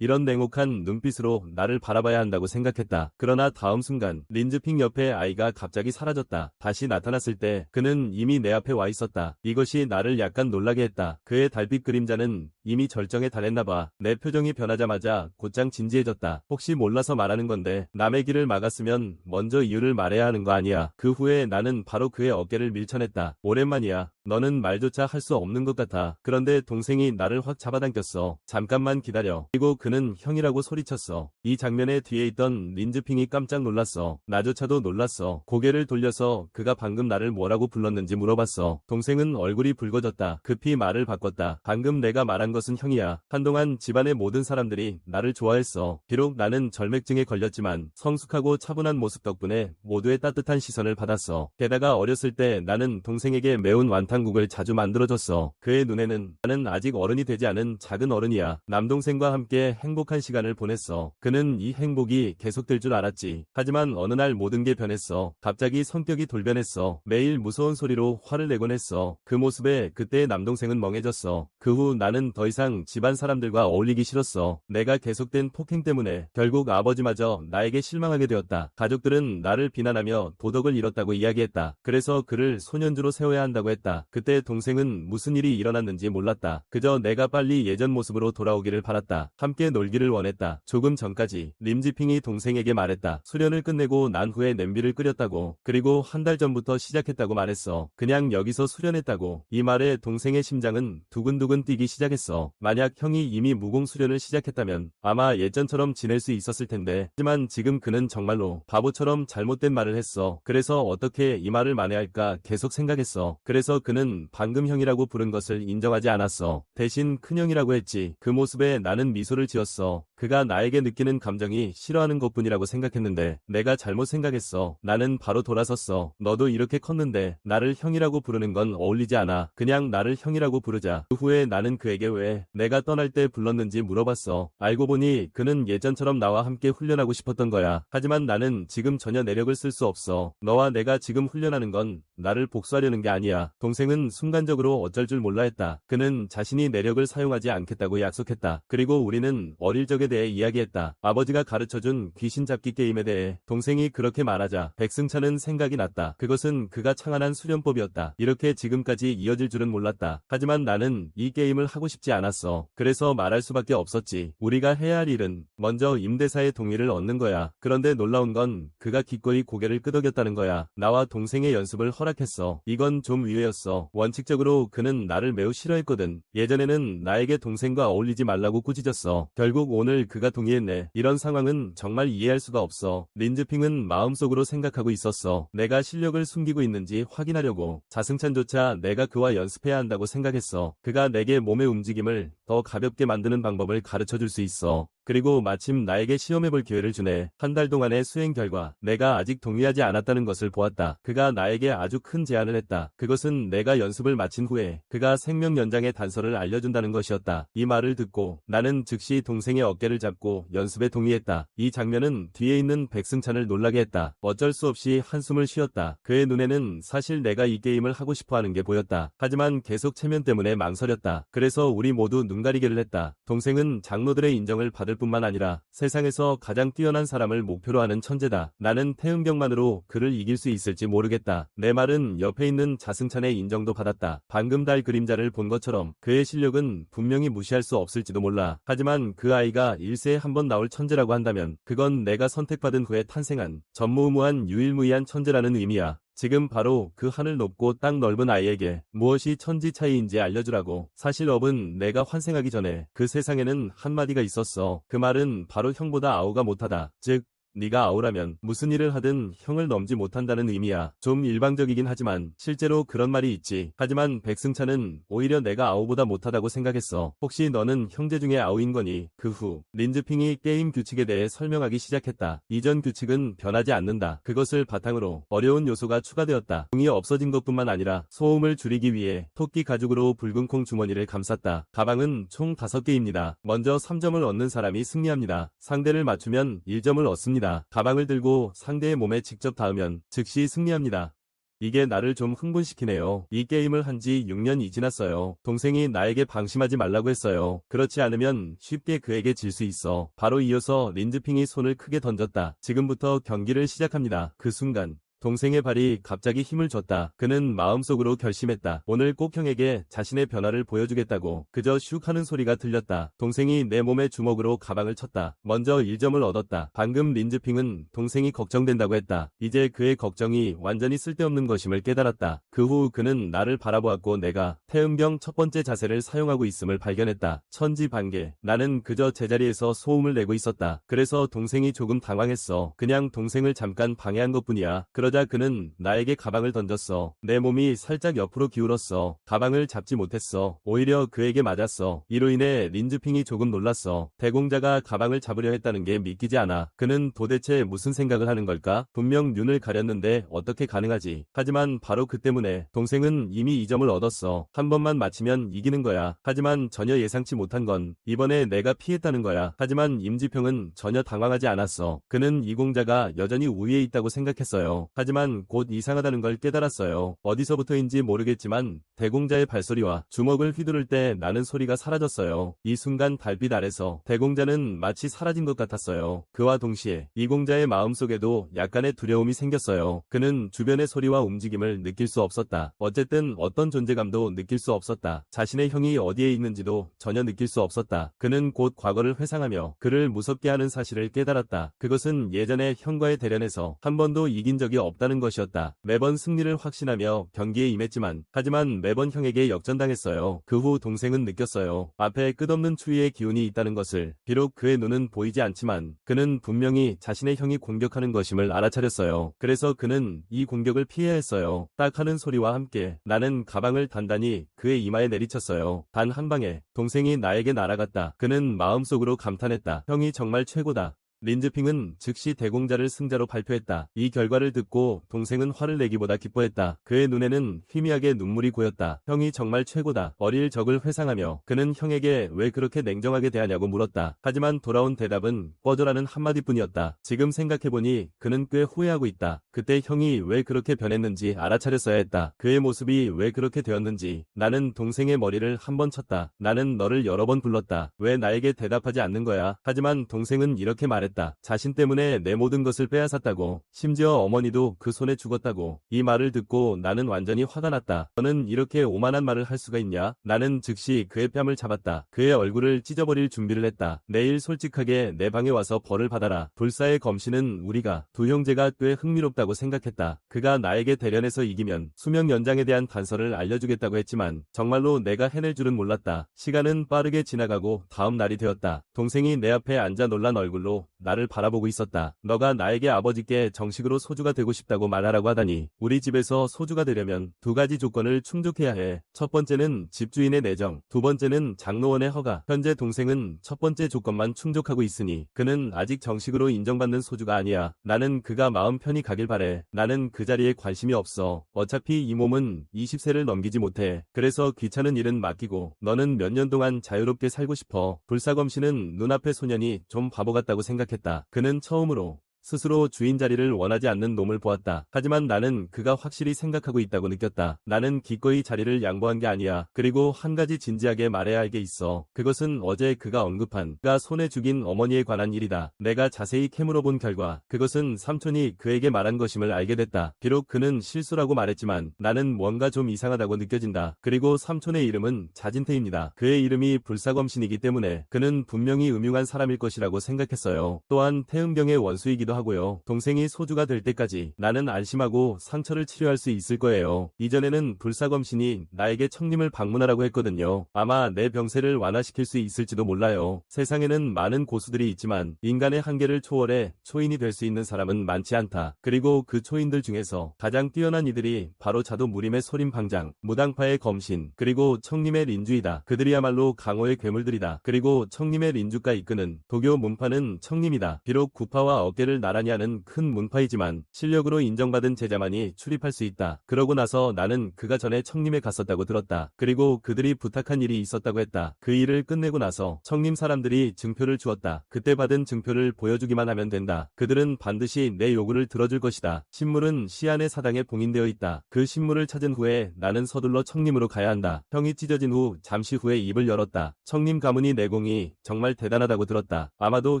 이런 냉혹한 눈빛으로 나를 바라봐야 한다고 생각했다. 그러나 다음 순간 린즈핑 옆에 아이가 갑자기 사라졌다. 다시 나타났을 때 그는 이미 내 앞에 와 있었다. 이것이 나를 약간 놀라게 했다. 그의 달빛 그림자는 이미 절정에 달했나봐. 내 표정이 변하자마자 곧장 진지해졌다. 혹시 몰라서 말하는 건데 남의 길을 막았으면 먼저 이유를 말해야 하는 거 아니야. 그 후에 나는 바로 그의 어깨를 밀쳐냈다. 오랜만이야. 너는 말조차 할 수 없는 것 같아. 그런데 동생이 나를 확 잡아당겼어. 잠깐만 기다려. 그리고 그는 형이라고 소리쳤어. 이 장면에 뒤에 있던 린즈핑이 깜짝 놀랐어. 나조차도 놀랐어. 고개를 돌려서 그가 방금 나를 뭐라고 불렀는지 물어봤어. 동생은 얼굴이 붉어졌다. 급히 말을 바꿨다. 방금 내가 말한 것은 형이야. 한동안 집안의 모든 사람들이 나를 좋아했어. 비록 나는 절맥증에 걸렸지만 성숙하고 차분한 모습 덕분에 모두의 따뜻한 시선을 받았어. 게다가 어렸을 때 나는 동생에게 매운 완탕국을 자주 만들어줬어. 그의 눈에는 나는 아직 어른이 되지 않은 작은 어른이야. 남동생과 함께 행복한 시간을 보냈어. 그는 이 행복이 계속될 줄 알았지. 하지만 어느 날 모든 게 변했어. 갑자기 성격이 돌변했어. 매일 무서운 소리로 화를 내곤 했어. 그 모습에 그때의 남동생은 멍해졌어. 그 후 나는 더 이상 집안 사람들과 어울리기 싫었어. 내가 계속된 폭행 때문에 결국 아버지마저 나에게 실망하게 되었다. 가족들은 나를 비난하며 도덕을 잃었다고 이야기했다. 그래서 그를 소년주로 세워야 한다고 했다. 그때 동생은 무슨 일이 일어났는지 몰랐다. 그저 내가 빨리 예전 모습으로 돌아오기를 바랐다. 함께 함께 놀기를 원했다. 조금 전까지 림지핑이 동생에게 말했다. 수련을 끝내고 난 후에 냄비를 끓였다고. 그리고 한 달 전부터 시작했다고 말했어. 그냥 여기서 수련했다고. 이 말에 동생의 심장은 두근두근 뛰기 시작했어. 만약 형이 이미 무공 수련을 시작했다면 아마 예전처럼 지낼 수 있었을 텐데. 하지만 지금 그는 정말로 바보처럼 잘못된 말을 했어. 그래서 어떻게 이 말을 만회할까 계속 생각했어. 그래서 그는 방금 형이라고 부른 것을 인정하지 않았어. 대신 큰형이라고 했지. 그 모습에 나는 미소를 지었어. 그가 나에게 느끼는 감정이 싫어하는 것뿐이라고 생각했는데 내가 잘못 생각했어. 나는 바로 돌아섰어. 너도 이렇게 컸는데 나를 형이라고 부르는 건 어울리지 않아. 그냥 나를 형이라고 부르자. 그 후에 나는 그에게 왜 내가 떠날 때 불렀는지 물어봤어. 알고 보니 그는 예전처럼 나와 함께 훈련하고 싶었던 거야. 하지만 나는 지금 전혀 내력을 쓸 수 없어. 너와 내가 지금 훈련하는 건 나를 복수하려는 게 아니야. 동생은 순간적으로 어쩔 줄 몰라 했다. 그는 자신이 내력을 사용하지 않겠다고 약속했다. 그리고 우리는 어릴 적에 대해 이야기했다. 아버지가 가르쳐준 귀신 잡기 게임에 대해. 동생이 그렇게 말하자 백승찬은 생각이 났다. 그것은 그가 창안한 수련법이었다. 이렇게 지금까지 이어질 줄은 몰랐다. 하지만 나는 이 게임을 하고 싶지 않았어. 그래서 말할 수밖에 없었지. 우리가 해야 할 일은 먼저 임대사의 동의를 얻는 거야. 그런데 놀라운 건 그가 기꺼이 고개를 끄덕였다는 거야. 나와 동생의 연습을 허락했어. 이건 좀 의외였어. 원칙적으로 그는 나를 매우 싫어했거든. 예전에는 나에게 동생과 어울리지 말라고 꾸짖었어. 결국 오늘 그가 동의했네. 이런 상황은 정말 이해할 수가 없어. 린즈핑은 마음속으로 생각하고 있었어. 내가 실력을 숨기고 있는지 확인하려고. 자승찬조차 내가 그와 연습해야 한다고 생각했어. 그가 내게 몸의 움직임을 더 가볍게 만드는 방법을 가르쳐줄 수 있어. 그리고 마침 나에게 시험해볼 기회를 주네. 한 달 동안의 수행 결과 내가 아직 동의하지 않았다는 것을 보았다. 그가 나에게 아주 큰 제안을 했다. 그것은 내가 연습을 마친 후에 그가 생명 연장의 단서를 알려준다는 것이었다. 이 말을 듣고 나는 즉시 동생의 어깨를 잡고 연습에 동의했다. 이 장면은 뒤에 있는 백승찬을 놀라게 했다. 어쩔 수 없이 한숨을 쉬었다. 그의 눈에는 사실 내가 이 게임을 하고 싶어하는 게 보였다. 하지만 계속 체면 때문에 망설였다. 그래서 우리 모두 눈가리개를 했다. 동생은 장로들의 인정을 받을 뿐만 아니라 세상에서 가장 뛰어난 사람을 목표로 하는 천재다. 나는 태음경만으로 그를 이길 수 있을지 모르겠다. 내 말은 옆에 있는 자승찬의 인정도 받았다. 방금 달 그림자를 본 것처럼 그의 실력은 분명히 무시할 수 없을지도 몰라. 하지만 그 아이가 일세에 한 번 나올 천재라고 한다면 그건 내가 선택받은 후에 탄생한 전무후무한 유일무이한 천재라는 의미야. 지금 바로 그 하늘 높고 땅 넓은 아이에게 무엇이 천지 차이인지 알려주라고. 사실 업은 내가 환생하기 전에 그 세상에는 한마디가 있었어. 그 말은 바로 형보다 아우가 못하다. 즉 네가 아우라면 무슨 일을 하든 형을 넘지 못한다는 의미야. 좀 일방적이긴 하지만 실제로 그런 말이 있지. 하지만 백승찬은 오히려 내가 아우보다 못하다고 생각했어. 혹시 너는 형제 중에 아우인 거니? 그 후 린즈핑이 게임 규칙에 대해 설명하기 시작했다. 이전 규칙은 변하지 않는다. 그것을 바탕으로 어려운 요소가 추가되었다. 공이 없어진 것뿐만 아니라 소음을 줄이기 위해 토끼 가죽으로 붉은 콩 주머니를 감쌌다. 가방은 총 5개입니다. 먼저 3점을 얻는 사람이 승리합니다. 상대를 맞추면 1점을 얻습니다. 가방을 들고 상대의 몸에 직접 닿으면 즉시 승리합니다. 이게 나를 좀 흥분시키네요. 이 게임을 한 지 6년이 지났어요. 동생이 나에게 방심하지 말라고 했어요. 그렇지 않으면 쉽게 그에게 질 수 있어. 바로 이어서 린즈핑이 손을 크게 던졌다. 지금부터 경기를 시작합니다. 그 순간 동생의 발이 갑자기 힘을 줬다. 그는 마음속으로 결심했다. 오늘 꼭 형에게 자신의 변화를 보여주겠다고. 그저 슉 하는 소리가 들렸다. 동생이 내 몸에 주먹으로 가방을 쳤다. 먼저 1점을 얻었다. 방금 린즈핑은 동생이 걱정된다고 했다. 이제 그의 걱정이 완전히 쓸데없는 것임을 깨달았다. 그 후 그는 나를 바라보았고 내가 태음경 첫 번째 자세를 사용하고 있음을 발견했다. 천지반개. 나는 그저 제자리에서 소음을 내고 있었다. 그래서 동생이 조금 당황했어. 그냥 동생을 잠깐 방해한 것뿐이야. 그러자 그는 나에게 가방을 던졌어. 내 몸이 살짝 옆으로 기울었어. 가방을 잡지 못했어. 오히려 그에게 맞았어. 이로 인해 린즈핑이 조금 놀랐어. 대공자가 가방을 잡으려 했다는 게 믿기지 않아. 그는 도대체 무슨 생각을 하는 걸까? 분명 눈을 가렸는데 어떻게 가능하지? 하지만 바로 그 때문에 동생은 이미 2점을 얻었어. 한 번만 맞히면 이기는 거야. 하지만 전혀 예상치 못한 건 이번에 내가 피했다는 거야. 하지만 임지평은 전혀 당황하지 않았어. 그는 이 공자가 여전히 우위에 있다고 생각했어요. 하지만 곧 이상하다는 걸 깨달았어요. 어디서부터인지 모르겠지만 대공자의 발소리와 주먹을 휘두를 때 나는 소리가 사라졌어요. 이 순간 달빛 아래서 대공자는 마치 사라진 것 같았어요. 그와 동시에 이공자의 마음속에도 약간의 두려움이 생겼어요. 그는 주변의 소리와 움직임을 느낄 수 없었다. 어쨌든 어떤 존재감도 느낄 수 없었다. 자신의 형이 어디에 있는지도 전혀 느낄 수 없었다. 그는 곧 과거를 회상하며 그를 무섭게 하는 사실을 깨달았다. 그것은 예전에 형과의 대련에서 한 번도 이긴 적이 없다는 것이었다. 매번 승리를 확신하며 경기에 임했지만 하지만 매번 형에게 역전당했어요. 그 후 동생은 느꼈어요. 앞에 끝없는 추위의 기운이 있다는 것을. 비록 그의 눈은 보이지 않지만 그는 분명히 자신의 형이 공격하는 것임을 알아차렸어요. 그래서 그는 이 공격을 피해야 했어요. 딱 하는 소리와 함께 나는 가방을 단단히 그의 이마에 내리쳤어요. 단 한 방에 동생이 나에게 날아갔다. 그는 마음속으로 감탄했다. 형이 정말 최고다. 린즈핑은 즉시 대공자를 승자로 발표했다. 이 결과를 듣고 동생은 화를 내기보다 기뻐했다. 그의 눈에는 희미하게 눈물이 고였다. 형이 정말 최고다. 어릴 적을 회상하며 그는 형에게 왜 그렇게 냉정하게 대하냐고 물었다. 하지만 돌아온 대답은 꺼져라는 한마디뿐이었다. 지금 생각해보니 그는 꽤 후회하고 있다. 그때 형이 왜 그렇게 변했는지 알아차렸어야 했다. 그의 모습이 왜 그렇게 되었는지. 나는 동생의 머리를 한 번 쳤다. 나는 너를 여러 번 불렀다. 왜 나에게 대답하지 않는 거야? 하지만 동생은 이렇게 말했다. 자신 때문에 내 모든 것을 빼앗았다고. 심지어 어머니도 그 손에 죽었다고. 이 말을 듣고 나는 완전히 화가 났다. 너는 이렇게 오만한 말을 할 수가 있냐? 나는 즉시 그의 뺨을 잡았다. 그의 얼굴을 찢어버릴 준비를 했다. 내일 솔직하게 내 방에 와서 벌을 받아라. 불사의 검신은 우리가 두 형제가 꽤 흥미롭다고 생각했다. 그가 나에게 대련에서 이기면 수명 연장에 대한 단서를 알려주겠다고 했지만 정말로 내가 해낼 줄은 몰랐다. 시간은 빠르게 지나가고 다음 날이 되었다. 동생이 내 앞에 앉아 놀란 얼굴로 나를 바라보고 있었다. 너가 나에게 아버지께 정식으로 소주가 되고 싶다고 말하라고 하다니. 우리 집에서 소주가 되려면 두 가지 조건을 충족해야 해. 첫 번째는 집주인의 내정, 두 번째는 장로원의 허가. 현재 동생은 첫 번째 조건만 충족하고 있으니 그는 아직 정식으로 인정받는 소주가 아니야. 나는 그가 마음 편히 가길 바래. 나는 그 자리에 관심이 없어. 어차피 이 몸은 20세를 넘기지 못해. 그래서 귀찮은 일은 맡기고 너는 몇 년 동안 자유롭게 살고 싶어. 불사검신은 눈앞의 소년이 좀 바보 같다고 생각했다. 그는 처음으로 스스로 주인 자리를 원하지 않는 놈을 보았다. 하지만 나는 그가 확실히 생각하고 있다고 느꼈다. 나는 기꺼이 자리를 양보한 게 아니야. 그리고 한 가지 진지하게 말해야 할 게 있어. 그것은 어제 그가 언급한 그가 손에 죽인 어머니에 관한 일이다. 내가 자세히 캐물어 본 결과 그것은 삼촌이 그에게 말한 것임을 알게 됐다. 비록 그는 실수라고 말했지만 나는 뭔가 좀 이상하다고 느껴진다. 그리고 삼촌의 이름은 자진태입니다. 그의 이름이 불사검신이기 때문에 그는 분명히 음흉한 사람일 것이라고 생각했어요. 또한 태음경의 원수이기도 하고요. 동생이 소주가 될 때까지 나는 안심하고 상처를 치료할 수 있을 거예요. 이전에는 불사검신이 나에게 청림을 방문하라고 했거든요. 아마 내 병세를 완화시킬 수 있을지도 몰라요. 세상에는 많은 고수들이 있지만 인간의 한계를 초월해 초인이 될 수 있는 사람은 많지 않다. 그리고 그 초인들 중에서 가장 뛰어난 이들이 바로 자도무림의 소림방장, 무당파의 검신, 그리고 청림의 린주이다. 그들이야말로 강호의 괴물들이다. 그리고 청림의 린주가 이끄는 도교 문파는 청림이다. 비록 구파와 어깨를 나란히 하는 큰 문파이지만 실력으로 인정받은 제자만이 출입할 수 있다. 그러고 나서 나는 그가 전에 청림에 갔었다고 들었다. 그리고 그들이 부탁한 일이 있었다고 했다. 그 일을 끝내고 나서 청림 사람들이 증표를 주었다. 그때 받은 증표를 보여주기만 하면 된다. 그들은 반드시 내 요구를 들어줄 것이다. 신물은 시안의 사당에 봉인되어 있다. 그 신물을 찾은 후에 나는 서둘러 청림으로 가야 한다. 형이 찢어진 후 잠시 후에 입을 열었다. 청림 가문이 내공이 정말 대단하다고 들었다. 아마도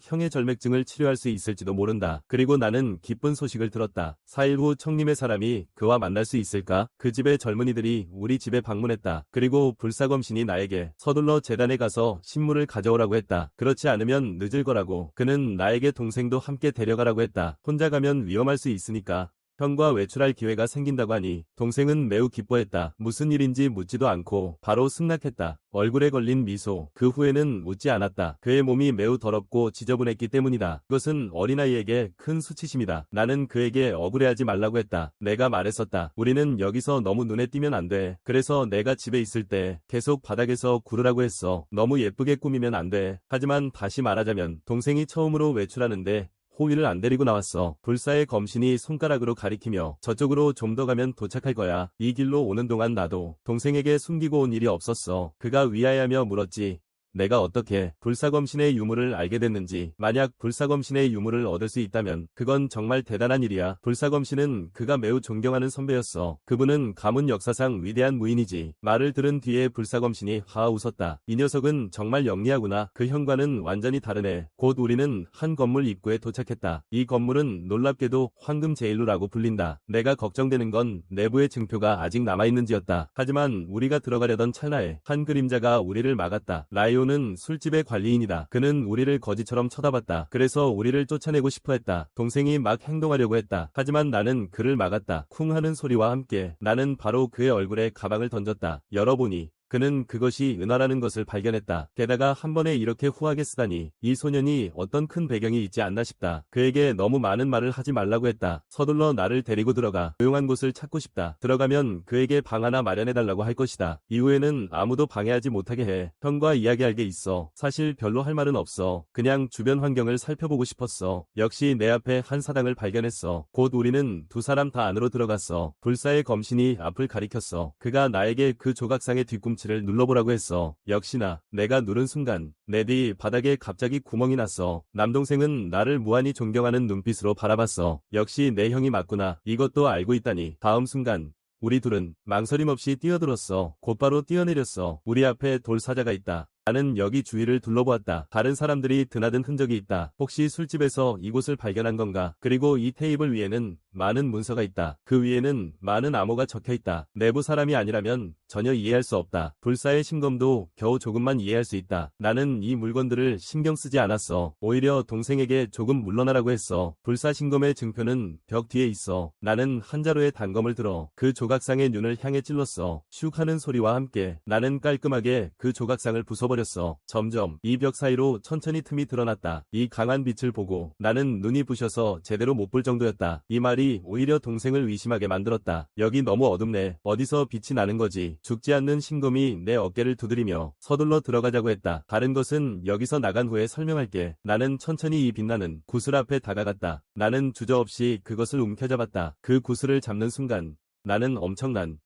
형의 절맥증을 치료할 수 있을지도 모른다. 그리고 나는 기쁜 소식을 들었다. 4일 후 청림의 사람이 그와 만날 수 있을까? 그 집의 젊은이들이 우리 집에 방문했다. 그리고 불사검신이 나에게 서둘러 재단에 가서 신물을 가져오라고 했다. 그렇지 않으면 늦을 거라고. 그는 나에게 동생도 함께 데려가라고 했다. 혼자 가면 위험할 수 있으니까. 형과 외출할 기회가 생긴다고 하니 동생은 매우 기뻐했다. 무슨 일인지 묻지도 않고 바로 승낙했다. 얼굴에 걸린 미소, 그 후에는 웃지 않았다. 그의 몸이 매우 더럽고 지저분했기 때문이다. 그것은 어린아이에게 큰 수치심이다. 나는 그에게 억울해하지 말라고 했다. 내가 말했었다. 우리는 여기서 너무 눈에 띄면 안 돼. 그래서 내가 집에 있을 때 계속 바닥에서 구르라고 했어. 너무 예쁘게 꾸미면 안 돼. 하지만 다시 말하자면 동생이 처음으로 외출하는데 호위를 안 데리고 나왔어. 불사의 검신이 손가락으로 가리키며 저쪽으로 좀 더 가면 도착할 거야. 이 길로 오는 동안 나도 동생에게 숨기고 온 일이 없었어. 그가 위하여하며 물었지. 내가 어떻게 불사검신의 유물을 알게 됐는지, 만약 불사검신의 유물을 얻을 수 있다면 그건 정말 대단한 일이야. 불사검신은 그가 매우 존경하는 선배였어. 그분은 가문 역사상 위대한 무인이지. 말을 들은 뒤에 불사검신이 하하 웃었다. 이 녀석은 정말 영리하구나. 그 현관은 완전히 다르네. 곧 우리는 한 건물 입구에 도착했다. 이 건물은 놀랍게도 황금 제일로라고 불린다. 내가 걱정되는 건 내부의 증표가 아직 남아있는지였다. 하지만 우리가 들어가려던 찰나에 한 그림자가 우리를 막았다. 라이오는 술집의 관리인이다. 그는 우리를 거지처럼 쳐다봤다. 그래서 우리를 쫓아내고 싶어 했다. 동생이 막 행동하려고 했다. 하지만 나는 그를 막았다. 쿵 하는 소리와 함께 나는 바로 그의 얼굴에 가방을 던졌다. 열어보니 그는 그것이 은화라는 것을 발견했다. 게다가 한 번에 이렇게 후하게 쓰다니 이 소년이 어떤 큰 배경이 있지 않나 싶다. 그에게 너무 많은 말을 하지 말라고 했다. 서둘러 나를 데리고 들어가. 조용한 곳을 찾고 싶다. 들어가면 그에게 방 하나 마련해달라고 할 것이다. 이후에는 아무도 방해하지 못하게 해. 형과 이야기할 게 있어. 사실 별로 할 말은 없어. 그냥 주변 환경을 살펴보고 싶었어. 역시 내 앞에 한 사당을 발견했어. 곧 우리는 두 사람 다 안으로 들어갔어. 불사의 검신이 앞을 가리켰어. 그가 나에게 그 조각상의 뒤꿈치 를 눌러보라고 했어. 역시나 내가 누른 순간 내 뒤 바닥에 갑자기 구멍이 났어. 남동생은 나를 무한히 존경하는 눈빛으로 바라봤어. 역시 내 형이 맞구나. 이것도 알고 있다니. 다음 순간 우리 둘은 망설임 없이 뛰어들었어. 곧바로 뛰어내렸어. 우리 앞에 돌사자가 있다. 나는 여기 주위를 둘러보았다. 다른 사람들이 드나든 흔적이 있다. 혹시 술집에서 이곳을 발견한 건가? 그리고 이 테이블 위에는 많은 문서가 있다. 그 위에는 많은 암호가 적혀있다. 내부 사람이 아니라면 전혀 이해할 수 없다. 불사의 심검도 겨우 조금만 이해할 수 있다. 나는 이 물건들을 신경 쓰지 않았어. 오히려 동생에게 조금 물러나라고 했어. 불사 심검의 증표는 벽 뒤에 있어. 나는 한 자루의 단검을 들어 그 조각상의 눈을 향해 찔렀어. 슉 하는 소리와 함께 나는 깔끔하게 그 조각상을 부숴버렸어. 점점 이 벽 사이로 천천히 틈이 드러났다. 이 강한 빛을 보고 나는 눈이 부셔서 제대로 못 볼 정도였다. 이 말이 오히려 동생을 의심하게 만들었다. 여기 너무 어둡네. 어디서 빛이 나는 거지. 죽지 않는 심검이 내 어깨를 두드리며 서둘러 들어가자고 했다. 다른 것은 여기서 나간 후에 설명할게. 나는 천천히 이 빛나는 구슬 앞에 다가갔다. 나는 주저없이 그것을 움켜잡았다. 그 구슬을 잡는 순간 나는 엄청난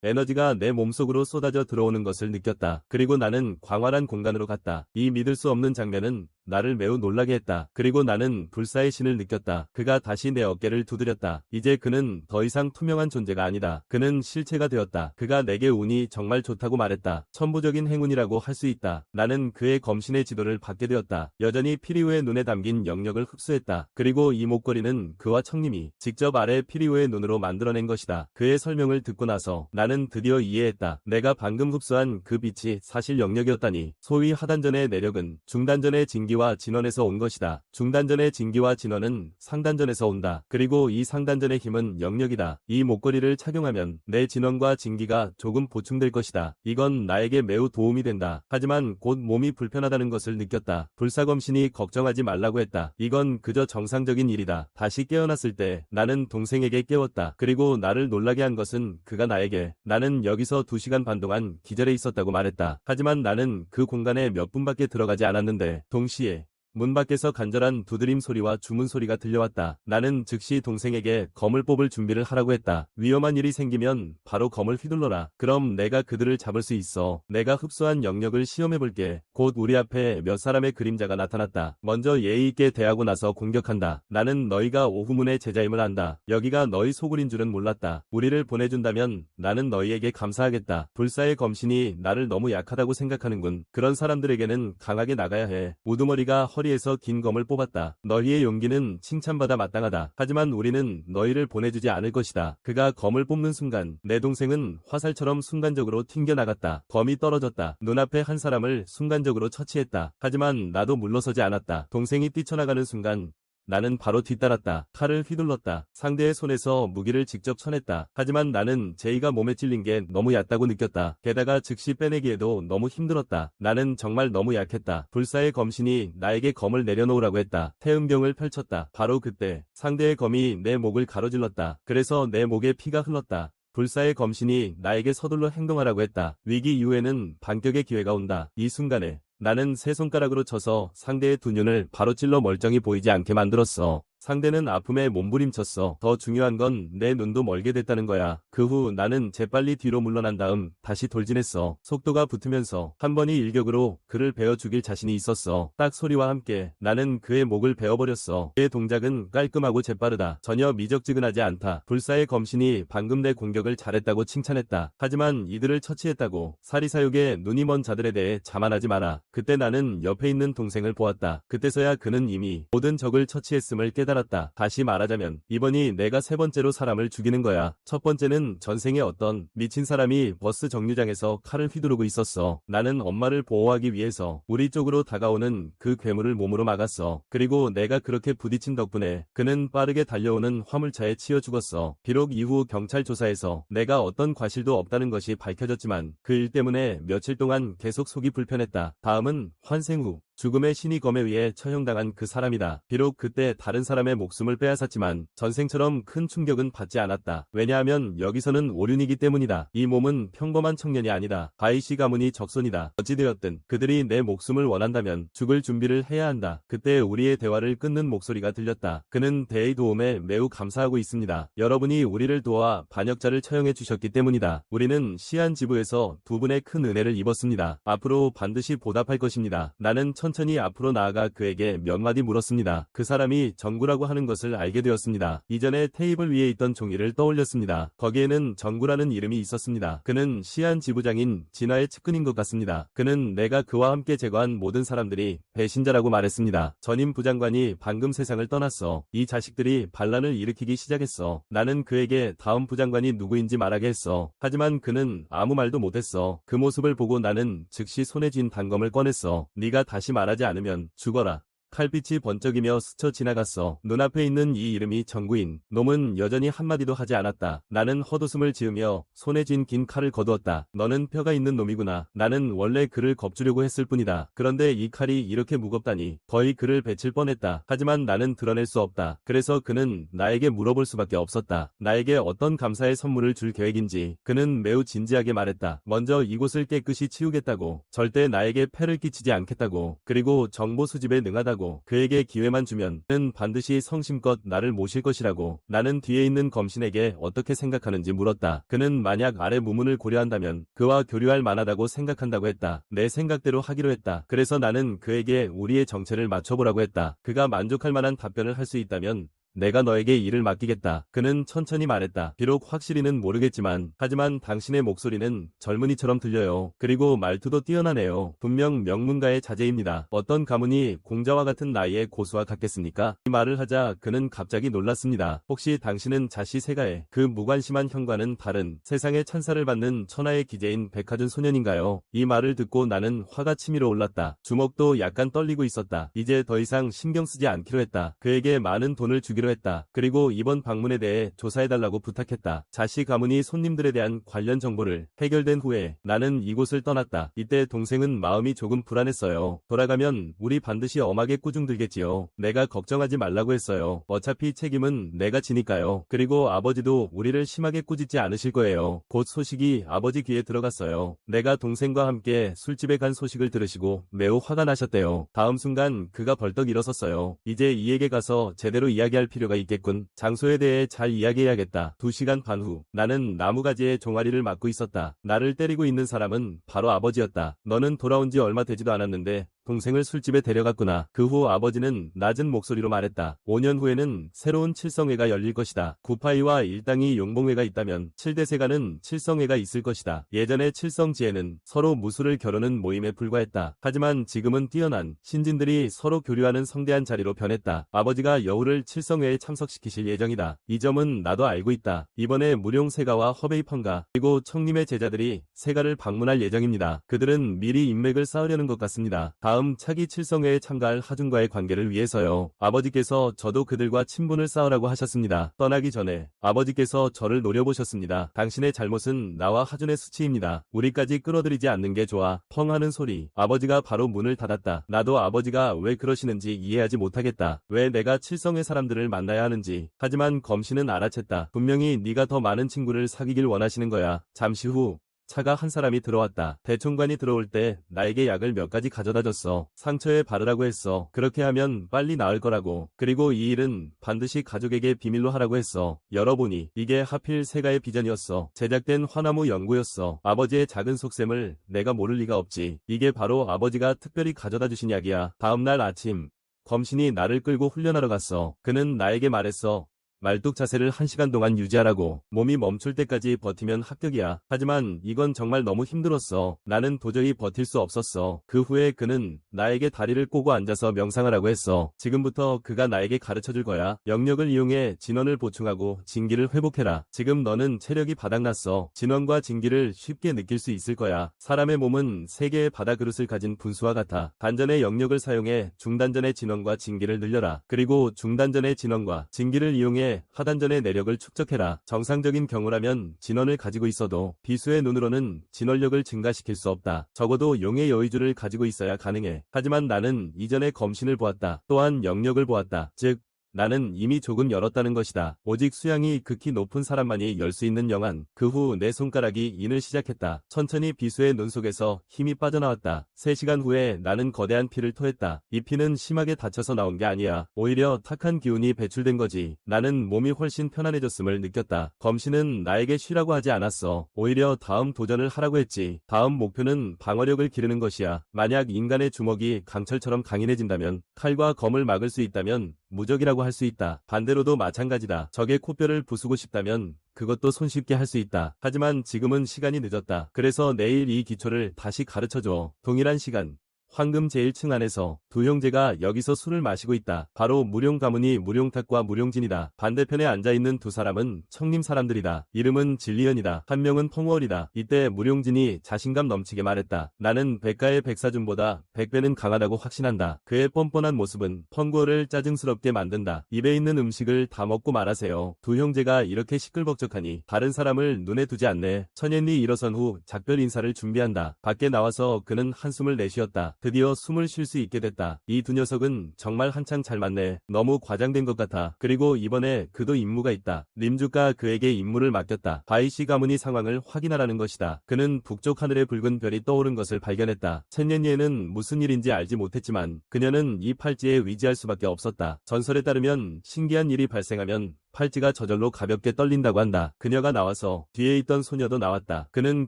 에너지가 내 몸속으로 쏟아져 들어오는 것을 느꼈다. 그리고 나는 광활한 공간으로 갔다. 이 믿을 수 없는 장면은 나를 매우 놀라게 했다. 그리고 나는 불사의 신을 느꼈다. 그가 다시 내 어깨를 두드렸다. 이제 그는 더 이상 투명한 존재가 아니다. 그는 실체가 되었다. 그가 내게 운이 정말 좋다고 말했다. 천부적인 행운이라고 할 수 있다. 나는 그의 검신의 지도를 받게 되었다. 여전히 피리오의 눈에 담긴 영역을 흡수했다. 그리고 이 목걸이는 그와 청님이 직접 아래 피리오의 눈으로 만들어낸 것이다. 그의 설명을 듣고 나서 나는 드디어 이해했다. 내가 방금 흡수한 그 빛이 사실 영역이었다니. 소위 하단전의 내력은 중단전의 진기와 진원에서 온 것이다. 중단전의 진기와 진원은 상단전에서 온다. 그리고 이 상단전의 힘은 영역이다. 이 목걸이를 착용하면 내 진원과 진기가 조금 보충될 것이다. 이건 나에게 매우 도움이 된다. 하지만 곧 몸이 불편하다는 것을 느꼈다. 불사검신이 걱정하지 말라고 했다. 이건 그저 정상적인 일이다. 다시 깨어났을 때 나는 동생에게 깨웠다. 그리고 나를 놀라게 한 것은 그가 나에게 나는 여기서 2시간 반 동안 기절해 있었다고 말했다. 하지만 나는 그 공간에 몇 분밖에 들어가지 않았는데 동시에 문 밖에서 간절한 두드림 소리와 주문 소리가 들려왔다. 나는 즉시 동생에게 검을 뽑을 준비를 하라고 했다. 위험한 일이 생기면 바로 검을 휘둘러라. 그럼 내가 그들을 잡을 수 있어. 내가 흡수한 영역을 시험해볼게. 곧 우리 앞에 몇 사람의 그림자가 나타났다. 먼저 예의 있게 대하고 나서 공격한다. 나는 너희가 오후문의 제자임을 안다. 여기가 너희 소굴인 줄은 몰랐다. 우리를 보내준다면 나는 너희에게 감사하겠다. 불사의 검신이 나를 너무 약하다고 생각하는군. 그런 사람들에게는 강하게 나가야 해. 우두머리가 허리에서 긴 검을 뽑았다. 너희의 용기는 칭찬받아 마땅하다. 하지만 우리는 너희를 보내주지 않을 것이다. 그가 검을 뽑는 순간 내 동생은 화살처럼 순간적으로 튕겨나갔다. 검이 떨어졌다. 눈앞에 한 사람을 순간적으로 처치했다. 하지만 나도 물러서지 않았다. 동생이 뛰쳐나가는 순간 나는 바로 뒤따랐다. 칼을 휘둘렀다. 상대의 손에서 무기를 직접 쳐냈다. 하지만 나는 제이가 몸에 찔린 게 너무 얕다고 느꼈다. 게다가 즉시 빼내기에도 너무 힘들었다. 나는 정말 너무 약했다. 불사의 검신이 나에게 검을 내려놓으라고 했다. 태음경을 펼쳤다. 바로 그때 상대의 검이 내 목을 가로질렀다. 그래서 내 목에 피가 흘렀다. 불사의 검신이 나에게 서둘러 행동하라고 했다. 위기 이후에는 반격의 기회가 온다. 이 순간에 나는 세 손가락으로 쳐서 상대의 두 눈을 바로 찔러 멀쩡히 보이지 않게 만들었어. 상대는 아픔에 몸부림쳤어. 더 중요한 건 내 눈도 멀게 됐다는 거야. 그 후 나는 재빨리 뒤로 물러난 다음 다시 돌진했어. 속도가 붙으면서 한 번이 일격으로 그를 베어 죽일 자신이 있었어. 딱 소리와 함께 나는 그의 목을 베어버렸어. 그의 동작은 깔끔하고 재빠르다. 전혀 미적지근하지 않다. 불사의 검신이 방금 내 공격을 잘했다고 칭찬했다. 하지만 이들을 처치했다고 사리사욕에 눈이 먼 자들에 대해 자만하지 마라. 그때 나는 옆에 있는 동생을 보았다. 그때서야 그는 이미 모든 적을 처치했음을 깨달았다. 다시 말하자면 이번이 내가 세 번째로 사람을 죽이는 거야. 첫 번째는 전생에 어떤 미친 사람이 버스 정류장에서 칼을 휘두르고 있었어. 나는 엄마를 보호하기 위해서 우리 쪽으로 다가오는 그 괴물을 몸으로 막았어. 그리고 내가 그렇게 부딪힌 덕분에 그는 빠르게 달려오는 화물차에 치여 죽었어. 비록 이후 경찰 조사에서 내가 어떤 과실도 없다는 것이 밝혀졌지만 그 일 때문에 며칠 동안 계속 속이 불편했다. 다음은 환생 후 죽음의 신이 검에 의해 처형당한 그 사람이다. 비록 그때 다른 사람의 목숨을 빼앗았지만 전생처럼 큰 충격은 받지 않았다. 왜냐하면 여기서는 오륜이기 때문이다. 이 몸은 평범한 청년이 아니다. 바이시 가문이 적손이다. 어찌되었든 그들이 내 목숨을 원한다면 죽을 준비를 해야 한다. 그때 우리의 대화를 끊는 목소리가 들렸다. 그는 대의 도움에 매우 감사하고 있습니다. 여러분이 우리를 도와 반역자를 처형해 주셨기 때문이다. 우리는 시안 지부에서 두 분의 큰 은혜를 입었습니다. 앞으로 반드시 보답할 것입니다. 나는 천천히 앞으로 나아가 그에게 몇 마디 물었습니다. 그 사람이 정구라고 하는 것을 알게 되었습니다. 이전에 테이블 위에 있던 종이를 떠올렸습니다. 거기에는 정구라는 이름이 있었습니다. 그는 시안 지부장인 진화의 측근인 것 같습니다. 그는 내가 그와 함께 제거한 모든 사람들이 배신자라고 말했습니다. 전임 부장관이 방금 세상을 떠났어. 이 자식들이 반란을 일으키기 시작했어. 나는 그에게 다음 부장관이 누구인지 말하게 했어. 하지만 그는 아무 말도 못했어. 그 모습을 보고 나는 즉시 손에 쥔 단검을 꺼냈어. 네가 다시 말하지 않으면 죽어라. 칼빛이 번쩍이며 스쳐 지나갔어. 눈앞에 있는 이 이름이 정구인. 놈은 여전히 한마디도 하지 않았다. 나는 헛웃음을 지으며 손에 쥔 긴 칼을 거두었다. 너는 뼈가 있는 놈이구나. 나는 원래 그를 겁주려고 했을 뿐이다. 그런데 이 칼이 이렇게 무겁다니. 거의 그를 베칠 뻔했다. 하지만 나는 드러낼 수 없다. 그래서 그는 나에게 물어볼 수밖에 없었다. 나에게 어떤 감사의 선물을 줄 계획인지. 그는 매우 진지하게 말했다. 먼저 이곳을 깨끗이 치우겠다고. 절대 나에게 폐를 끼치지 않겠다고. 그리고 정보 수집에 능하다고. 그에게 기회만 주면 그는 반드시 성심껏 나를 모실 것이라고. 나는 뒤에 있는 검신에게 어떻게 생각하는지 물었다. 그는 만약 아래 무문을 고려한다면 그와 교류할 만하다고 생각한다고 했다. 내 생각대로 하기로 했다. 그래서 나는 그에게 우리의 정체를 맞춰보라고 했다. 그가 만족할 만한 답변을 할 수 있다면 내가 너에게 일을 맡기겠다. 그는 천천히 말했다. 비록 확실히는 모르겠지만 하지만 당신의 목소리는 젊은이처럼 들려요. 그리고 말투도 뛰어나네요. 분명 명문가의 자제입니다. 어떤 가문이 공자와 같은 나이의 고수와 같겠습니까? 이 말을 하자 그는 갑자기 놀랐습니다. 혹시 당신은 자시 세가의 그 무관심한 형과는 다른 세상의 찬사를 받는 천하의 기재인 백하준 소년인가요? 이 말을 듣고 나는 화가 치밀어 올랐다. 주먹도 약간 떨리고 있었다. 이제 더 이상 신경 쓰지 않기로 했다. 그에게 많은 돈을 주기로 했다. 그리고 이번 방문에 대해 조사해달라고 부탁했다. 자시 가문이 손님들에 대한 관련 정보를 해결된 후에 나는 이곳을 떠났다. 이때 동생은 마음이 조금 불안했어요. 돌아가면 우리 반드시 엄하게 꾸중들겠지요. 내가 걱정하지 말라고 했어요. 어차피 책임은 내가 지니까요. 그리고 아버지도 우리를 심하게 꾸짖지 않으실 거예요. 곧 소식이 아버지 귀에 들어갔어요. 내가 동생과 함께 술집에 간 소식을 들으시고 매우 화가 나셨대요. 다음 순간 그가 벌떡 일어섰어요. 이제 이에게 가서 제대로 이야기할 필요가 있겠군. 장소에 대해 잘 이야기해야겠다. 2시간 반 후 나는 나무가지의 종아리를 맡고 있었다. 나를 때리고 있는 사람은 바로 아버지였다. 너는 돌아온 지 얼마 되지도 않았는데 동생을 술집에 데려갔구나. 그 후 아버지는 낮은 목소리로 말했다. 5년 후에는 새로운 칠성회가 열릴 것이다. 구파이와 일당이 용봉회가 있다면 7대세가는 칠성회가 있을 것이다. 예전에 칠성지에는 서로 무술을 겨루는 모임에 불과했다. 하지만 지금은 뛰어난 신진들이 서로 교류하는 성대한 자리로 변했다. 아버지가 여우를 칠성회에 참석시키실 예정이다. 이 점은 나도 알고 있다. 이번에 무룡세가와 허베이펀가 그리고 청림의 제자들이 세가를 방문할 예정입니다. 그들은 미리 인맥을 쌓으려는 것 같습니다. 다음 차기 칠성회에 참가할 하준과의 관계를 위해서요. 아버지께서 저도 그들과 친분을 쌓으라고 하셨습니다. 떠나기 전에 아버지께서 저를 노려보셨습니다. 당신의 잘못은 나와 하준의 수치입니다. 우리까지 끌어들이지 않는 게 좋아. 펑 하는 소리. 아버지가 바로 문을 닫았다. 나도 아버지가 왜 그러시는지 이해하지 못하겠다. 왜 내가 칠성회 사람들을 만나야 하는지. 하지만 검신은 알아챘다. 분명히 네가 더 많은 친구를 사귀길 원하시는 거야. 잠시 후 차가 한 사람이 들어왔다. 대총관이 들어올 때 나에게 약을 몇 가지 가져다 줬어. 상처에 바르라고 했어. 그렇게 하면 빨리 나을 거라고. 그리고 이 일은 반드시 가족에게 비밀로 하라고 했어. 열어보니 이게 하필 세가의 비전이었어. 제작된 화나무 연고였어. 아버지의 작은 속셈을 내가 모를 리가 없지. 이게 바로 아버지가 특별히 가져다 주신 약이야. 다음날 아침 검신이 나를 끌고 훈련하러 갔어. 그는 나에게 말했어. 말뚝 자세를 1시간 동안 유지하라고. 몸이 멈출 때까지 버티면 합격이야. 하지만 이건 정말 너무 힘들었어. 나는 도저히 버틸 수 없었어. 그 후에 그는 나에게 다리를 꼬고 앉아서 명상하라고 했어. 지금부터 그가 나에게 가르쳐줄 거야. 영역을 이용해 진원을 보충하고 진기를 회복해라. 지금 너는 체력이 바닥났어. 진원과 진기를 쉽게 느낄 수 있을 거야. 사람의 몸은 3개의 바다 그릇을 가진 분수와 같아. 단전의 영역을 사용해 중단전의 진원과 진기를 늘려라. 그리고 중단전의 진원과 진기를 이용해 하단전의 내력을 축적해라. 정상적인 경우라면 진원을 가지고 있어도 비수의 눈으로는 진원력을 증가시킬 수 없다. 적어도 용의 여의주를 가지고 있어야 가능해. 하지만 나는 이전에 검신을 보았다. 또한 영역을 보았다. 즉 나는 이미 조금 열었다는 것이다. 오직 수양이 극히 높은 사람만이 열 수 있는 영안. 그 후 내 손가락이 인을 시작했다. 천천히 비수의 눈 속에서 힘이 빠져나왔다. 3시간 후에 나는 거대한 피를 토했다. 이 피는 심하게 다쳐서 나온 게 아니야. 오히려 탁한 기운이 배출된 거지. 나는 몸이 훨씬 편안해졌음을 느꼈다. 검신은 나에게 쉬라고 하지 않았어. 오히려 다음 도전을 하라고 했지. 다음 목표는 방어력을 기르는 것이야. 만약 인간의 주먹이 강철처럼 강인해진다면, 칼과 검을 막을 수 있다면 무적이라고 할 수 있다. 반대로도 마찬가지다. 적의 코뼈를 부수고 싶다면 그것도 손쉽게 할 수 있다. 하지만 지금은 시간이 늦었다. 그래서 내일 이 기초를 다시 가르쳐줘. 동일한 시간. 황금 제1층 안에서 두 형제가 여기서 술을 마시고 있다. 바로 무룡가문이 무룡탁과 무룡진이다. 반대편에 앉아있는 두 사람은 청림 사람들이다. 이름은 진리연이다. 한 명은 펑월이다. 이때 무룡진이 자신감 넘치게 말했다. 나는 백가의 백사준보다 100배는 강하다고 확신한다. 그의 뻔뻔한 모습은 펑월을 짜증스럽게 만든다. 입에 있는 음식을 다 먹고 말하세요. 두 형제가 이렇게 시끌벅적하니 다른 사람을 눈에 두지 않네. 천연리 일어선 후 작별 인사를 준비한다. 밖에 나와서 그는 한숨을 내쉬었다. 드디어 숨을 쉴 수 있게 됐다. 이 두 녀석은 정말 한창 잘 맞네. 너무 과장된 것 같아. 그리고 이번에 그도 임무가 있다. 림주가 그에게 임무를 맡겼다. 바이씨 가문이 상황을 확인하라는 것이다. 그는 북쪽 하늘에 붉은 별이 떠오른 것을 발견했다. 첸옌니에는 무슨 일인지 알지 못했지만 그녀는 이 팔찌에 의지할 수밖에 없었다. 전설에 따르면 신기한 일이 발생하면 팔찌가 저절로 가볍게 떨린다고 한다. 그녀가 나와서 뒤에 있던 소녀도 나왔다. 그는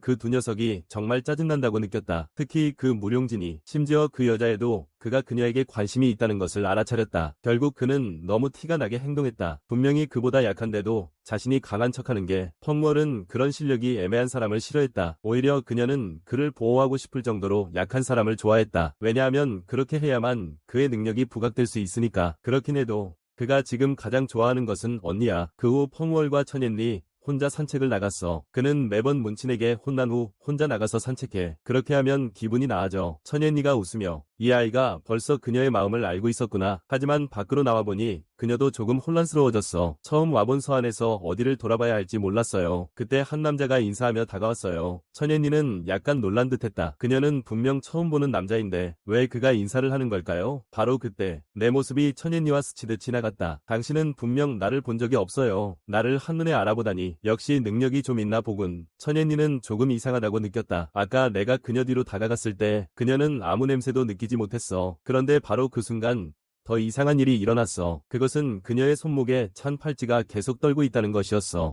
그 두 녀석이 정말 짜증난다고 느꼈다. 특히 그 무룡진이, 심지어 그 여자애도 그가 그녀에게 관심이 있다는 것을 알아차렸다. 결국 그는 너무 티가 나게 행동했다. 분명히 그보다 약한데도 자신이 강한 척하는 게. 펑월은 그런 실력이 애매한 사람을 싫어했다. 오히려 그녀는 그를 보호하고 싶을 정도로 약한 사람을 좋아했다. 왜냐하면 그렇게 해야만 그의 능력이 부각될 수 있으니까. 그렇긴 해도 그가 지금 가장 좋아하는 것은 언니야. 그 후 펑월과 천옌리 혼자 산책을 나갔어. 그는 매번 문친에게 혼난 후 혼자 나가서 산책해. 그렇게 하면 기분이 나아져. 천옌리가 웃으며 이 아이가 벌써 그녀의 마음을 알고 있었구나. 하지만 밖으로 나와보니 그녀도 조금 혼란스러워졌어. 처음 와본 서안에서 어디를 돌아봐야 할지 몰랐어요. 그때 한 남자가 인사하며 다가왔어요. 천옌리는 약간 놀란 듯했다. 그녀는 분명 처음 보는 남자인데 왜 그가 인사를 하는 걸까요? 바로 그때 내 모습이 천옌리와 스치듯 지나갔다. 당신은 분명 나를 본 적이 없어요. 나를 한눈에 알아보다니 역시 능력이 좀 있나 보군. 천옌리는 조금 이상하다고 느꼈다. 아까 내가 그녀 뒤로 다가갔을 때 그녀는 아무 냄새도 느끼지 못했어. 그런데 바로 그 순간 더 이상한 일이 일어났어. 그것은 그녀의 손목에 찬 팔찌가 계속 떨고 있다는 것이었어.